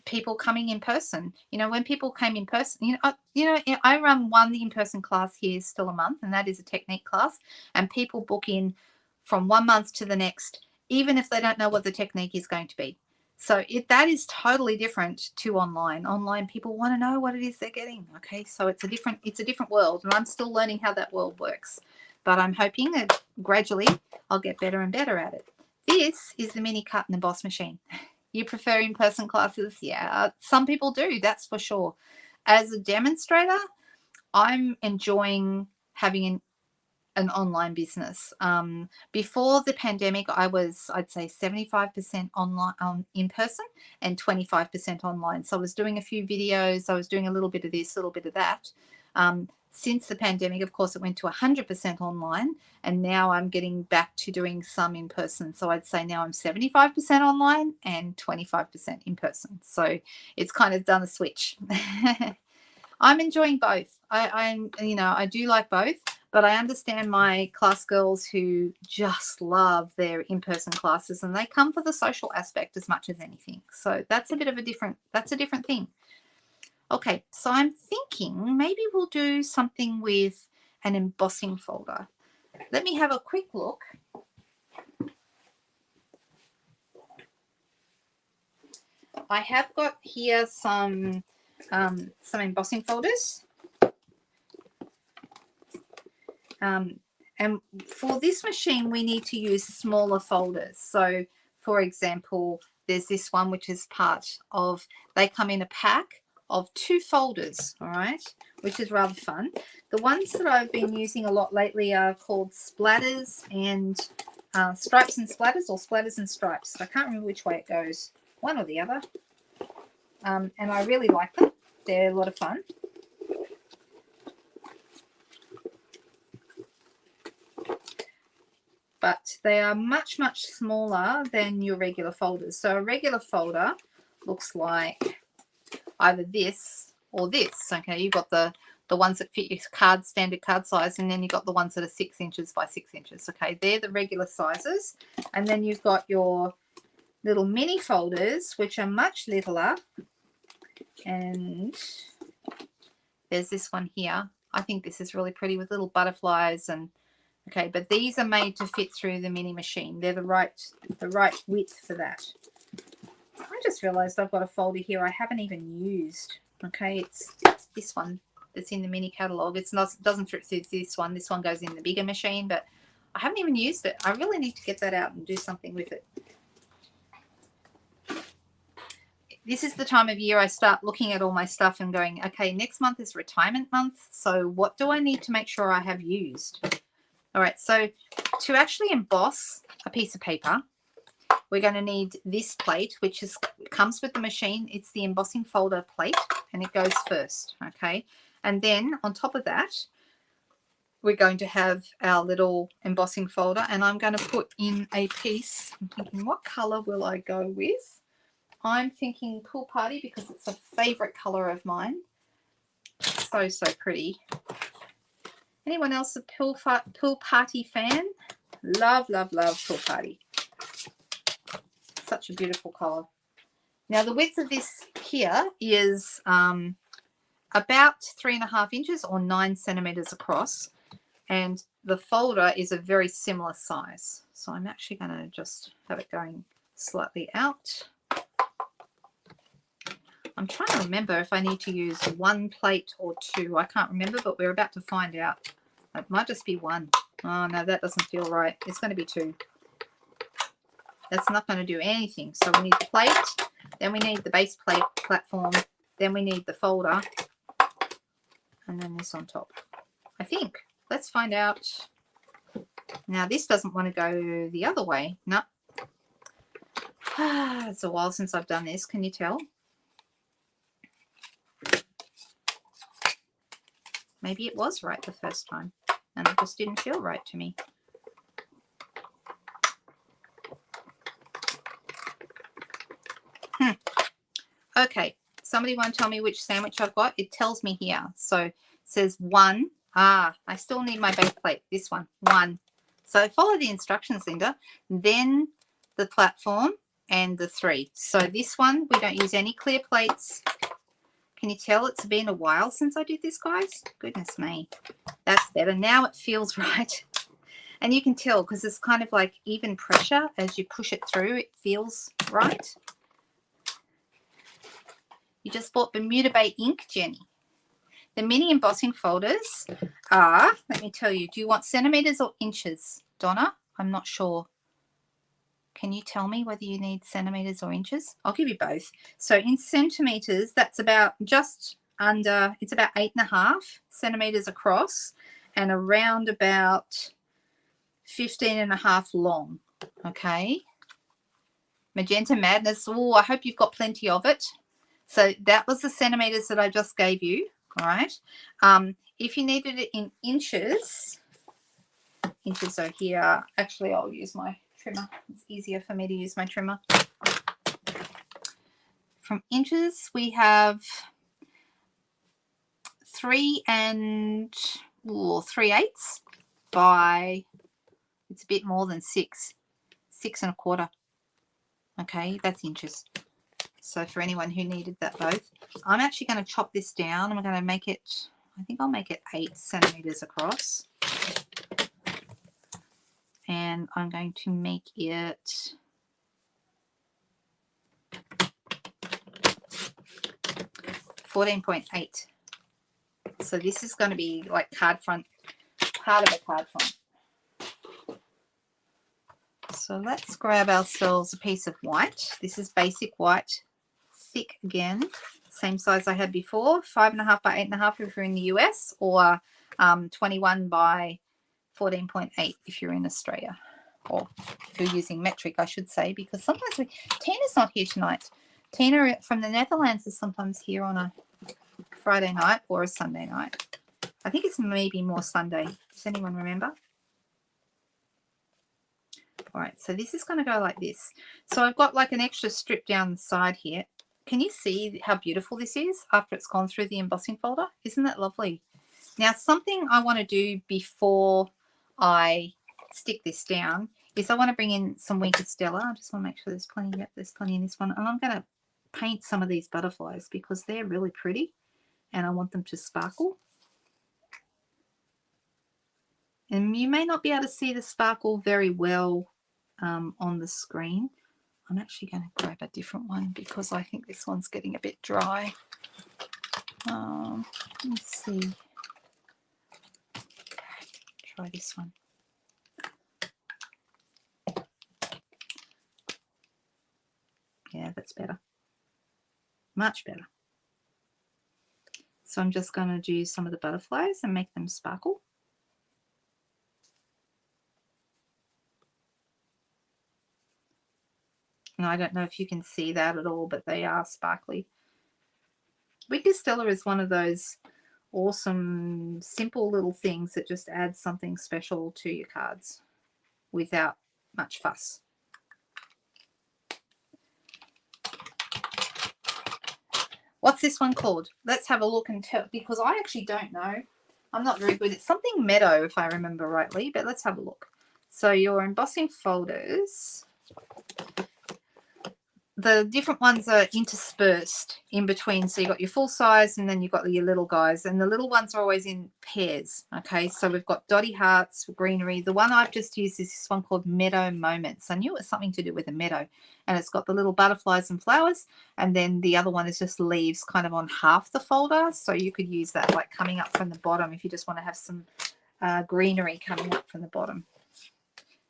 people coming in person. You know, when people came in person, I run one in-person class here still a month, and that is a technique class, and people book in from 1 month to the next, even if they don't know what the technique is going to be. So that is totally different to online. Online, people want to know what it is they're getting. Okay, so it's a different world, and I'm still learning how that world works. But I'm hoping that gradually I'll get better and better at it. This is the mini cut and emboss machine. You prefer in-person classes? Yeah, some people do, that's for sure. As a demonstrator, I'm enjoying having an online business. Before the pandemic, I'd say 75% online, in person, and 25% online. So I was doing a few videos. I was doing a little bit of this, a little bit of that. Since the pandemic, of course, it went to 100% online, and now I'm getting back to doing some in person. So I'd say now I'm 75% online and 25% in person. So it's kind of done a switch. I'm enjoying both. I do like both, but I understand my class girls who just love their in-person classes, and they come for the social aspect as much as anything. So that's a different thing. Okay, so I'm thinking maybe we'll do something with an embossing folder. Let me have a quick look. I have got here some embossing folders. And for this machine, we need to use smaller folders. So, for example, there's this one which is part of, they come in a pack of 2 folders, all right, which is rather fun. The ones that I've been using a lot lately are called splatters and stripes and splatters, or splatters and stripes. I can't remember which way it goes, one or the other. And I really like them. They're a lot of fun. But they are much, much smaller than your regular folders. So a regular folder looks like either this or this. Okay, you've got the ones that fit your standard card size, and then you've got the ones that are 6 inches by 6 inches. Okay, they're the regular sizes. And then you've got your little mini folders, which are much littler. And there's this one here. I think this is really pretty with little butterflies and okay, but these are made to fit through the mini machine. They're the right width for that. I just realized I've got a folder here I haven't even used. Okay, it's this one that's in the mini catalog. It doesn't fit through this one. This one goes in the bigger machine, but I haven't even used it. I really need to get that out and do something with it. This is the time of year I start looking at all my stuff and going, okay, next month is retirement month. So what do I need to make sure I have used? All right, so to actually emboss a piece of paper, we're going to need this plate, which comes with the machine. It's the embossing folder plate, and it goes first, okay? And then on top of that, we're going to have our little embossing folder, and I'm going to put in a piece. I'm thinking, what color will I go with? I'm thinking Pool Party because it's a favorite color of mine. So, so pretty. Anyone else a Pool Party fan? Love, love, love Pool Party. Such a beautiful color. Now the width of this here is about 3.5 inches or 9 centimeters across, and the folder is a very similar size. So I'm actually going to just have it going slightly out. I'm trying to remember if I need to use 1 plate or 2. I can't remember, but we're about to find out. It might just be 1. Oh, no, that doesn't feel right. It's going to be 2. That's not going to do anything. So we need the plate, then we need the base plate platform, then we need the folder, and then this on top. I think. Let's find out. Now this doesn't want to go the other way. No. It's a while since I've done this. Can you tell? Maybe it was right the first time and it just didn't feel right to me. Okay, somebody want to tell me which sandwich I've got? It tells me here. So it says 1. I still need my bake plate. This one, 1. So follow the instructions, Linda. Then the platform and the 3. So this one, we don't use any clear plates. Can you tell it's been a while since I did this, guys? Goodness me. That's better. Now it feels right. And you can tell because it's kind of like even pressure as you push it through. It feels right. You just bought Bermuda Bay ink, Jenny. The mini embossing folders are, let me tell you, do you want centimeters or inches, Donna? I'm not sure. Can you tell me whether you need centimeters or inches? I'll give you both. So in centimeters, that's about just under, it's about 8.5 centimeters across and around about 15.5 long. Okay. Magenta Madness. Oh, I hope you've got plenty of it. So that was the centimeters that I just gave you. All right. If you needed it in inches are here. Actually, I'll use my trimmer. It's easier for me to use my trimmer. From inches, we have 3 3/8 by, it's a bit more than 6 1/4. Okay, that's inches. So for anyone who needed that both, I'm actually going to chop this down. I'm going to make it, I think I'll make it 8 centimeters across. And I'm going to make it 14.8. So this is going to be like card front, part of a card front. So let's grab ourselves a piece of white. This is basic white, thick again, same size I had before, 5.5 by 8.5 if you're in the US, or 21 by 14.8 if you're in Australia, or if you're using metric, I should say, because sometimes Tina's not here tonight. Tina from the Netherlands is sometimes here on a Friday night or a Sunday night. I think it's maybe more Sunday. Does anyone remember? All right, so this is going to go like this. So I've got like an extra strip down the side here. Can you see how beautiful this is after it's gone through the embossing folder? Isn't that lovely? Now, something I want to do before I stick this down is I want to bring in some Winter Stella. I just want to make sure there's plenty. Yep, there's plenty in this one. And I'm going to paint some of these butterflies because they're really pretty and I want them to sparkle. And you may not be able to see the sparkle very well on the screen. I'm actually going to grab a different one because I think this one's getting a bit dry. Let's see. Try this one. Yeah, that's better. Much better. So I'm just going to do some of the butterflies and make them sparkle. And I don't know if you can see that at all, but they are sparkly. Winter Stella is one of those awesome, simple little things that just adds something special to your cards without much fuss. What's this one called? Let's have a look and tell, because I actually don't know. I'm not very good. It's something meadow, if I remember rightly, but let's have a look. So your embossing folders, the different ones are interspersed in between. So you've got your full size and then you've got your little guys, and the little ones are always in pairs. Okay, so we've got dotty hearts, greenery. The one I've just used is this one called Meadow Moments. I knew it was something to do with a meadow, and it's got the little butterflies and flowers, and then the other one is just leaves kind of on half the folder. So you could use that like coming up from the bottom if you just want to have some greenery coming up from the bottom.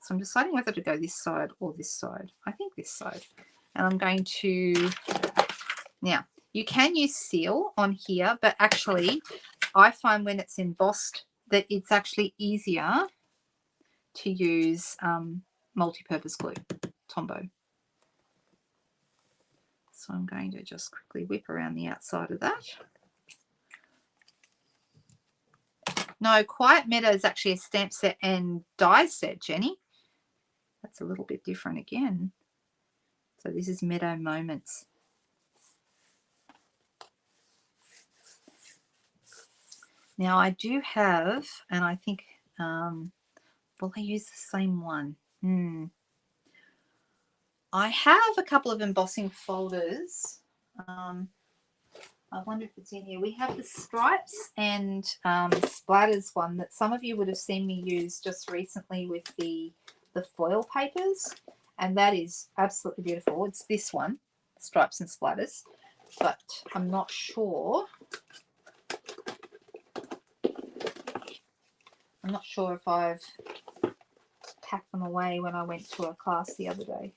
So I'm deciding whether to go this side or this side. I think this side. And I'm going to, now you can use seal on here, but actually I find when it's embossed that it's actually easier to use multi-purpose glue, Tombow. So I'm going to just quickly whip around the outside of that. No, Quiet Meadow is actually a stamp set and die set, Jenny. That's a little bit different again. So this is Meadow Moments. Now I do have, and I think, will I use the same one? I have a couple of embossing folders. I wonder if it's in here. We have the stripes and splatters one that some of you would have seen me use just recently with the foil papers, and that is absolutely beautiful. It's this one, stripes and splatters, but I'm not sure. I'm not sure if I've packed them away when I went to a class the other day.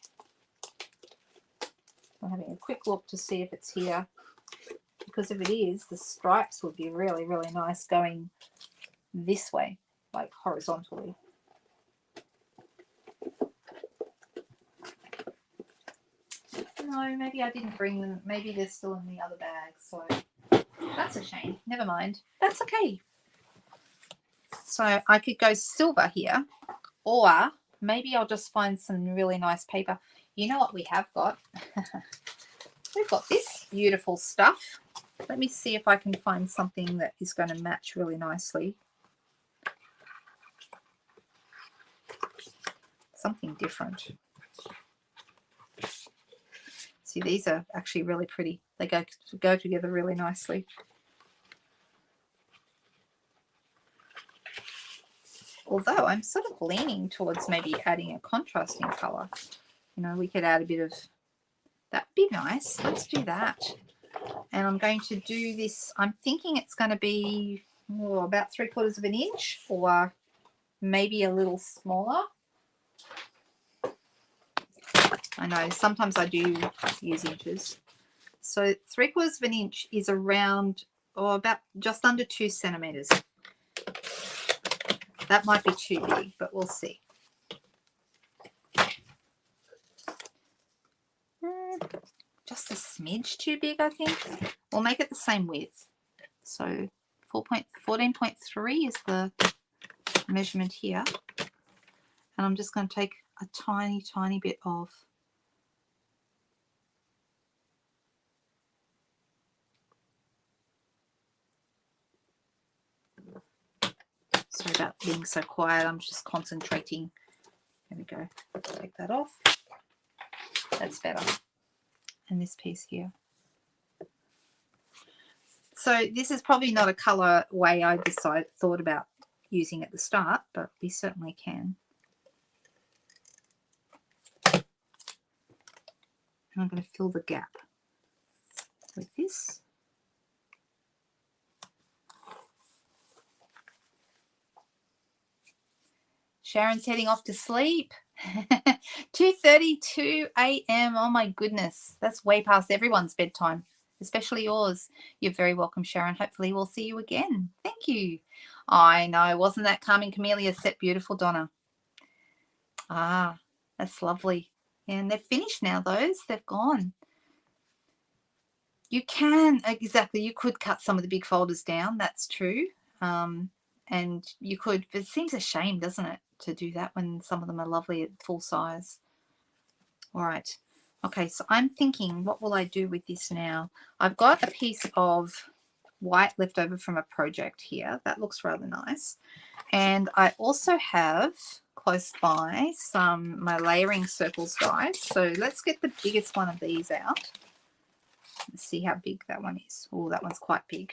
I'm having a quick look to see if it's here, because if it is, the stripes would be really, really nice going this way, like horizontally. No, maybe I didn't bring them. Maybe they're still in the other bag, so that's a shame. Never mind. That's okay. So I could go silver here, or maybe I'll just find some really nice paper. You know what we have got? We've got this beautiful stuff. Let me see if I can find something that is going to match really nicely. Something different. See, these are actually really pretty. They go together really nicely. Although I'm sort of leaning towards maybe adding a contrasting colour. You know, we could add a bit of, that'd be nice. Let's do that. And I'm going to do this, I'm thinking it's going to be about 3/4 of an inch, or maybe a little smaller. I know sometimes I do use inches. So 3/4 of an inch is around, or about just under 2 centimeters. That might be too big, but we'll see. Just a smidge too big, I think. We'll make it the same width. So 14.3 is the measurement here. And I'm just going to take a tiny, tiny bit of sorry about being so quiet. I'm just concentrating. There we go. Take that off. That's better. And this piece here. So this is probably not a colour way I thought about using at the start, but we certainly can. And I'm going to fill the gap with this. Sharon's heading off to sleep. 2:32 a.m. Oh my goodness. That's way past everyone's bedtime, especially yours. You're very welcome, Sharon. Hopefully we'll see you again. Thank you. I know. Wasn't that Carmen Camellia set beautiful, Donna? Ah, that's lovely. And they're finished now, those. They've gone. You can, exactly. You could cut some of the big folders down. That's true. And you could, but it seems a shame, doesn't it, to do that when some of them are lovely at full size. All right. Okay, so I'm thinking, what will I do with this now? I've got a piece of white left over from a project here. That looks rather nice. And I also have close by my layering circles dies. So let's get the biggest one of these out. Let's see how big that one is. Oh, that one's quite big.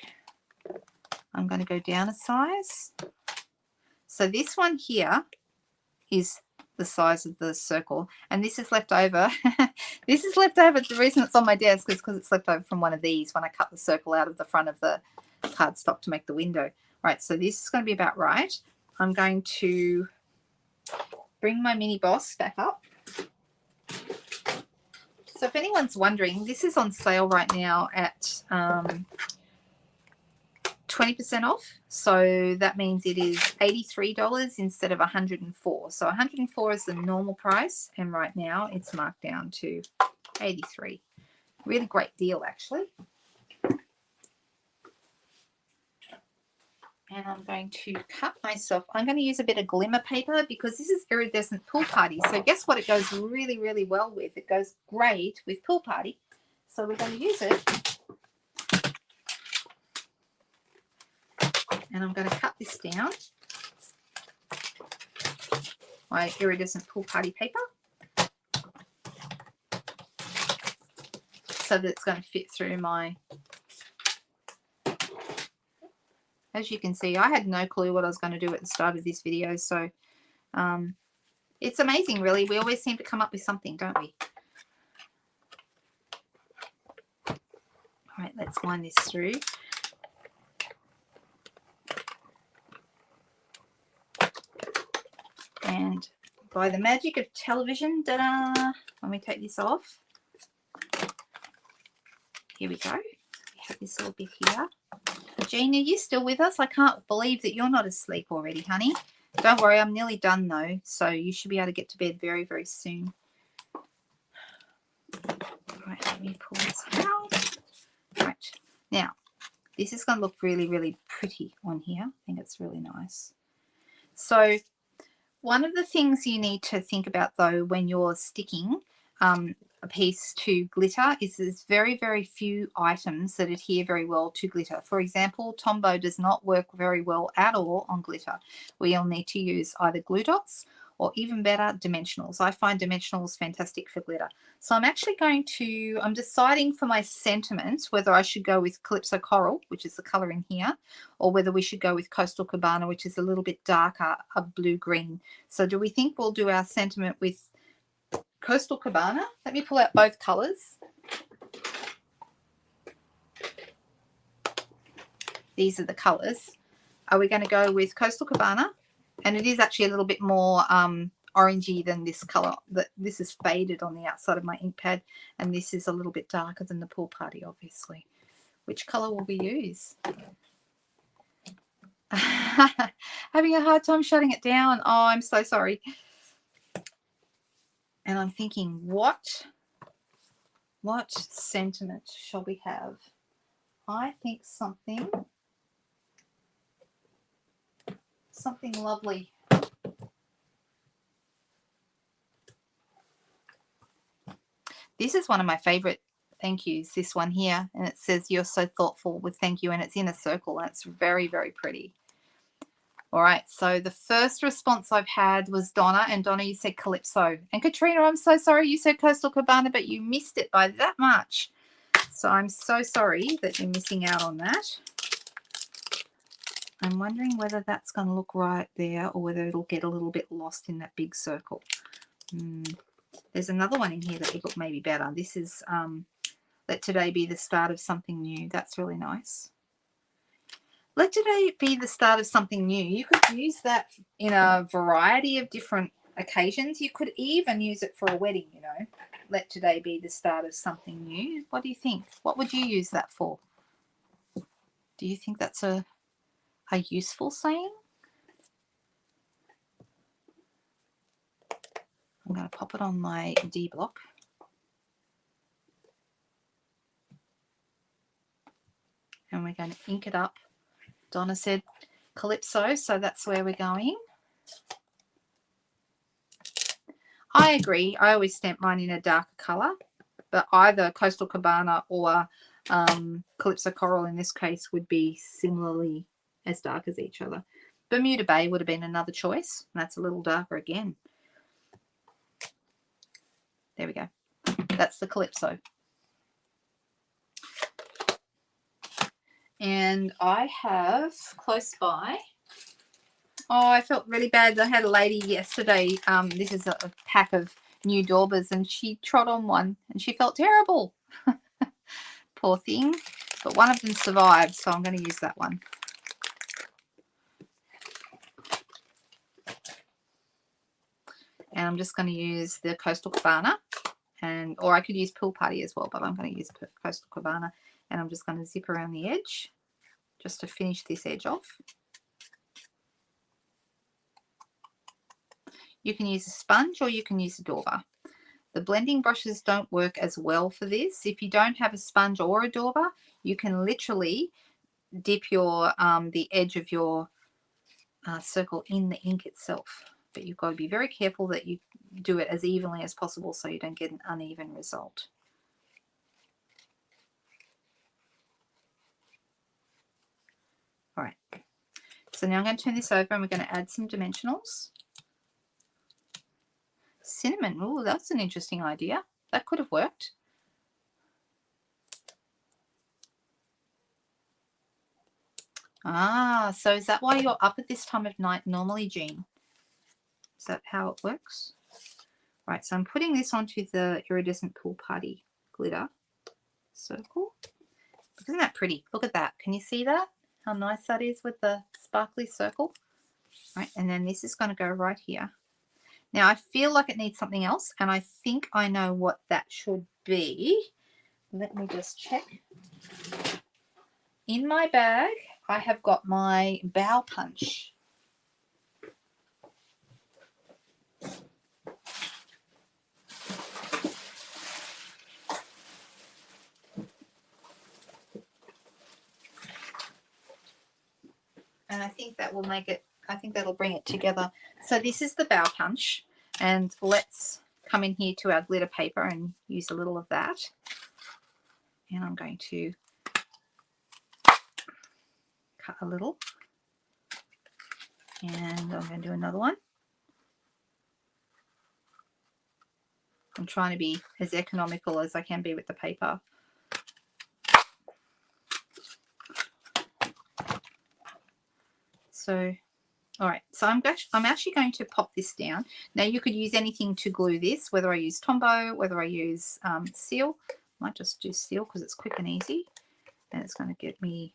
I'm going to go down a size. So this one here is the size of the circle, and this is left over. This is left over. The reason it's on my desk is because it's left over from one of these when I cut the circle out of the front of the cardstock to make the window. Right, so this is going to be about right. I'm going to bring my mini boss back up. So if anyone's wondering, this is on sale right now at 20% off. So that means it is $83 instead of $104. So $104 is the normal price, and right now it's marked down to $83. Really great deal, actually. And I'm going to cut myself. I'm going to use a bit of glimmer paper because this is iridescent pool party. So guess what? It goes really, really well with. It goes great with pool party. So we're going to use it. And I'm going to cut this down. My iridescent pool party paper. So that it's going to fit through my... As you can see, I had no clue what I was going to do at the start of this video. So it's amazing, really. We always seem to come up with something, don't we? All right, let's wind this through. And by the magic of television, ta-da, when we take this off, here we go. We have this little bit here. Jean, are you still with us? I can't believe that you're not asleep already, honey. Don't worry, I'm nearly done though, so you should be able to get to bed very, very soon. All right, let me pull this out. Right, now, this is going to look really, really pretty on here. I think it's really nice. So one of the things you need to think about though when you're sticking a piece to glitter is there's very, very few items that adhere very well to glitter. For example, Tombow does not work very well at all on glitter. We'll need to use either glue dots or even better, dimensionals. I find dimensionals fantastic for glitter. So I'm deciding for my sentiment whether I should go with Calypso Coral, which is the color in here, or whether we should go with Coastal Cabana, which is a little bit darker, a blue-green. So do we think we'll do our sentiment with Coastal Cabana? Let me pull out both colors. These are the colors. Are we going to go with Coastal Cabana? And it is actually a little bit more orangey than this color. This is faded on the outside of my ink pad, and this is a little bit darker than the pool party, obviously. Which color will we use? Having a hard time shutting it down. Oh, I'm so sorry. And I'm thinking, what sentiment shall we have? I think something lovely. This is one of my favorite thank yous, this one here, and it says you're so thoughtful with thank you, and it's in a circle, and it's very, very pretty. All right, so the first response I've had was Donna, and Donna, you said Calypso. And Katrina, I'm so sorry you said Coastal Cabana, but you missed it by that much. So I'm so sorry that you're missing out on that. I'm wondering whether that's going to look right there or whether it'll get a little bit lost in that big circle. There's another one in here that would look maybe better. This is Let Today Be the Start of Something New. That's really nice. Let today be the start of something new. You could use that in a variety of different occasions. You could even use it for a wedding, you know. Let today be the start of something new. What do you think? What would you use that for? Do you think that's a useful saying? I'm going to pop it on my D block. And we're going to ink it up. Donna said Calypso, so that's where we're going. I agree. I always stamp mine in a darker colour, but either Coastal Cabana or Calypso Coral in this case would be similarly as dark as each other. Bermuda Bay would have been another choice. That's a little darker again. There we go. That's the Calypso. And I have close by, oh, I felt really bad. I had a lady yesterday, this is a pack of new Daubers, and she trod on one and she felt terrible. Poor thing. But one of them survived, so I'm going to use that one. And I'm just going to use the Coastal Cabana, or I could use Pool Party as well, but I'm going to use Coastal Cabana. And I'm just going to zip around the edge, just to finish this edge off. You can use a sponge or you can use a dauber. The blending brushes don't work as well for this. If you don't have a sponge or a dauber, you can literally dip your the edge of your circle in the ink itself. But you've got to be very careful that you do it as evenly as possible so you don't get an uneven result. All right, so now I'm going to turn this over and we're going to add some dimensionals. Cinnamon, oh, that's an interesting idea. That could have worked. Ah, so is that why you're up at this time of night normally, Jean? Is that how it works? Right, so I'm putting this onto the iridescent pool party glitter circle. Isn't that pretty? Look at that. Can you see that? How nice that is with the sparkly circle. Right, and then this is going to go right here. Now I feel like it needs something else, and I think I know what that should be. Let me just check. In my bag, I have got my bow punch. And I think that will make it, I think that'll bring it together. So this is the bow punch, and let's come in here to our glitter paper and use a little of that. And I'm going to cut a little, and I'm going to do another one. I'm trying to be as economical as I can be with the paper. So, all right, so I'm actually going to pop this down. Now you could use anything to glue this, whether I use Tombow, whether I use seal. I might just do seal because it's quick and easy, and it's going to get me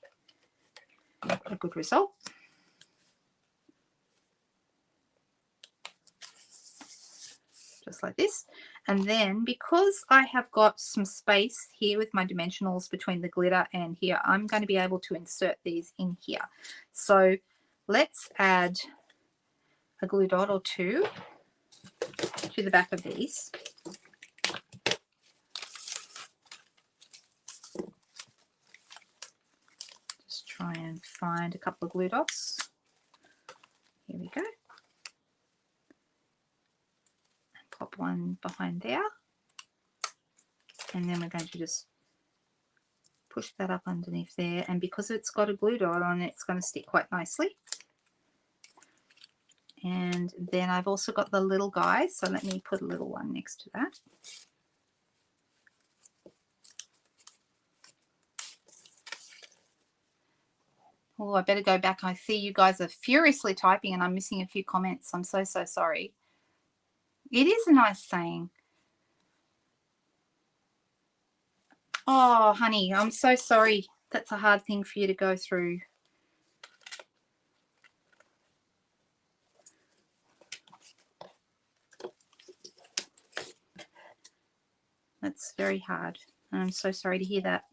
a good result. Just like this. And then because I have got some space here with my dimensionals between the glitter and here, I'm going to be able to insert these in here. So let's add a glue dot or two to the back of these. Just try and find a couple of glue dots. Here we go. Pop one behind there, and then we're going to just push that up underneath there, and because it's got a glue dot on it, it's going to stick quite nicely. And then I've also got the little guy, so let me put a little one next to that. Oh, I better go back. I see you guys are furiously typing and I'm missing a few comments. I'm so sorry. It is a nice saying. Oh, honey, I'm so sorry. That's a hard thing for you to go through. That's very hard. I'm so sorry to hear that.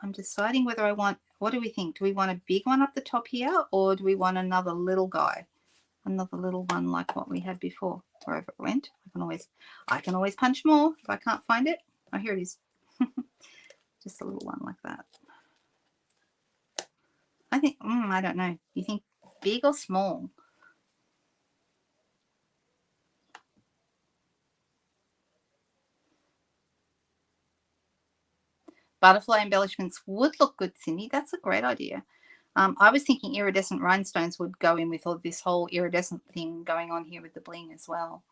I'm deciding whether I want, what do we think? Do we want a big one up the top here, or do we want another little guy? Another little one like what we had before. Wherever it went, I can always punch more if I can't find it. Oh, here it is. Just a little one like that. I think, I don't know. You think big or small? Butterfly embellishments would look good, Cindy. That's a great idea. I was thinking iridescent rhinestones would go in with all this whole iridescent thing going on here with the bling as well.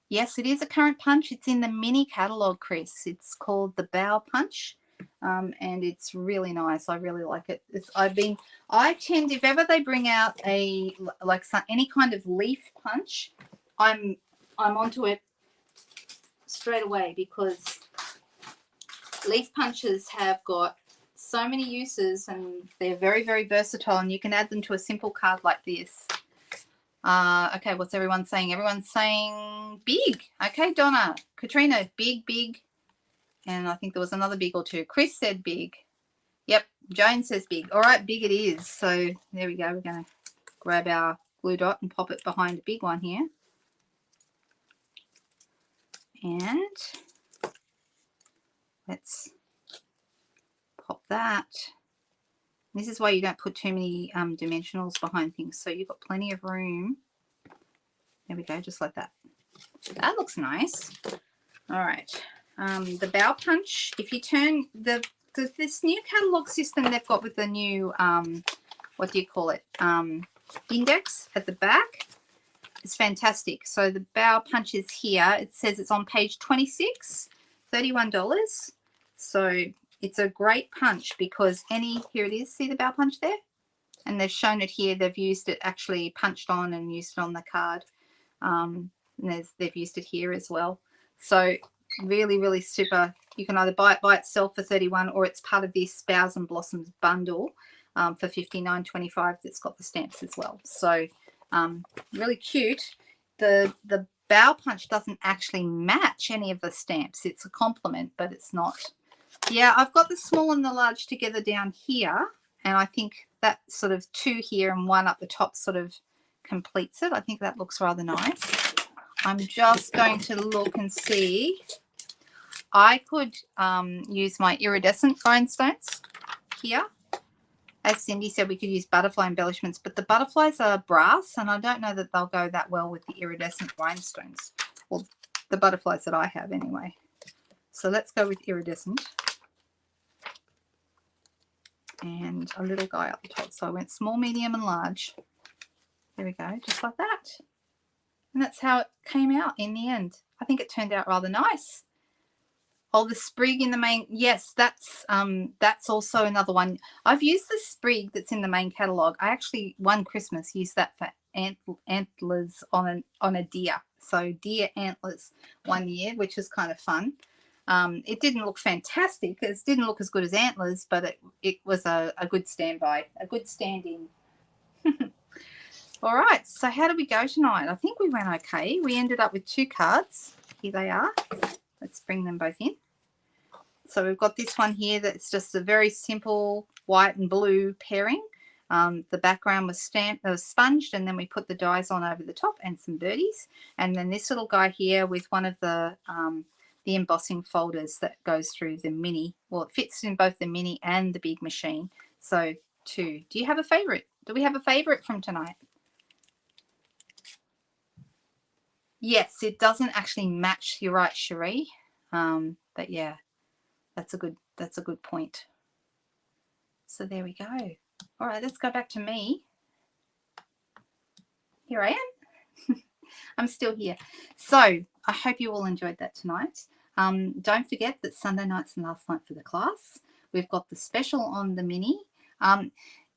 Yes, it is a current punch. It's in the mini catalogue, Chris. It's called the Bow Punch, and it's really nice. I really like it. I tend, if ever they bring out any kind of leaf punch, I'm onto it straight away, because leaf punches have got so many uses and they're very, very versatile, and you can add them to a simple card like this. Okay, what's everyone saying? Everyone's saying big. Okay, Donna, Katrina, big, big. And I think there was another big or two. Chris said big. Yep, Joan says big. All right, big it is. So there we go. We're going to grab our glue dot and pop it behind a big one here. And let's pop that. This is why you don't put too many dimensionals behind things. So you've got plenty of room. There we go, just like that. That looks nice. All right. The bow punch, if you turn this new catalog system they've got with the new, what do you call it, index at the back, it's fantastic. So the bow punch is here. It says it's on page 26, $31. So it's a great punch because here it is, see the bow punch there? And they've shown it here. They've used it actually punched on and used it on the card. And they've used it here as well. So really, really super. You can either buy it by itself for $31 or it's part of this Bows and Blossoms bundle for $59.25 that's got the stamps as well. So really cute. The bow punch doesn't actually match any of the stamps. It's a compliment, but it's not. Yeah, I've got the small and the large together down here, and I think that sort of two here and one up the top sort of completes it. I think that looks rather nice. I'm just going to look and see. I could use my iridescent rhinestones here. As Cindy said, we could use butterfly embellishments, but the butterflies are brass, and I don't know that they'll go that well with the iridescent rhinestones. Well, the butterflies that I have anyway. So let's go with iridescent. And a little guy up the top. So I went small, medium, and large. There we go, just like that. And that's how it came out in the end. I think it turned out rather nice. Oh, the sprig in the main, yes, that's also another one. I've used the sprig that's in the main catalogue. I actually one Christmas used that for antlers on a deer. So deer antlers one year, which was kind of fun. It didn't look fantastic. It didn't look as good as antlers, but it was a good standby, a good stand-in. All right, so how did we go tonight? I think we went okay. We ended up with 2 cards. Here they are. Let's bring them both in. So we've got this one here that's just a very simple white and blue pairing. The background was sponged, and then we put the dies on over the top and some birdies. And then this little guy here with one of the embossing folders that goes through the mini. Well, it fits in both the mini and the big machine. So 2. Do you have a favorite? Do we have a favorite from tonight? Yes, it doesn't actually match. You're right, Cherie. But yeah, that's a good point. So there we go. All right, let's go back to me. Here I am. I'm still here. So I hope you all enjoyed that tonight. Don't forget that Sunday night's the last night for the class. We've got the special on the mini.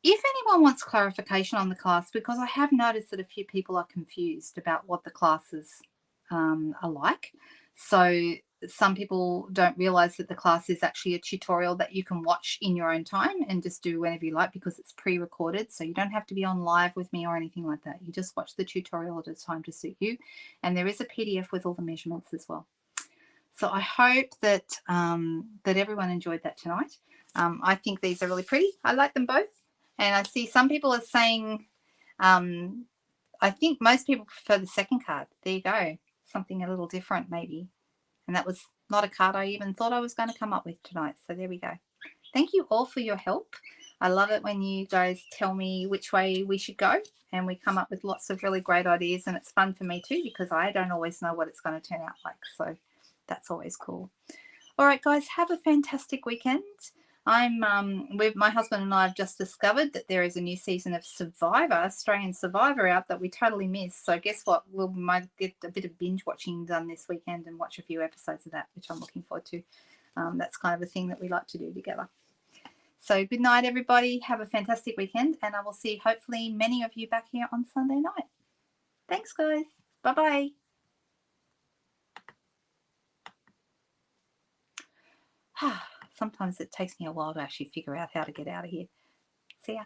If anyone wants clarification on the class, because I have noticed that a few people are confused about what the classes are like. So some people don't realize that the class is actually a tutorial that you can watch in your own time and just do whenever you like, because it's pre-recorded. So you don't have to be on live with me or anything like that. You just watch the tutorial at a time to suit you. And there is a PDF with all the measurements as well. So I hope that that everyone enjoyed that tonight. I think these are really pretty. I like them both. And I see some people are saying, I think most people prefer the second card. There you go. Something a little different maybe. And that was not a card I even thought I was going to come up with tonight. So there we go. Thank you all for your help. I love it when you guys tell me which way we should go. And we come up with lots of really great ideas. And it's fun for me too, because I don't always know what it's going to turn out like. So that's always cool. All right, guys, have a fantastic weekend. My husband and I have just discovered that there is a new season of Survivor, Australian Survivor, out that we totally missed. So guess what? We might get a bit of binge watching done this weekend and watch a few episodes of that, which I'm looking forward to. That's kind of a thing that we like to do together. So good night, everybody. Have a fantastic weekend, and I will see hopefully many of you back here on Sunday night. Thanks, guys. Bye-bye. Sometimes it takes me a while to actually figure out how to get out of here. See ya.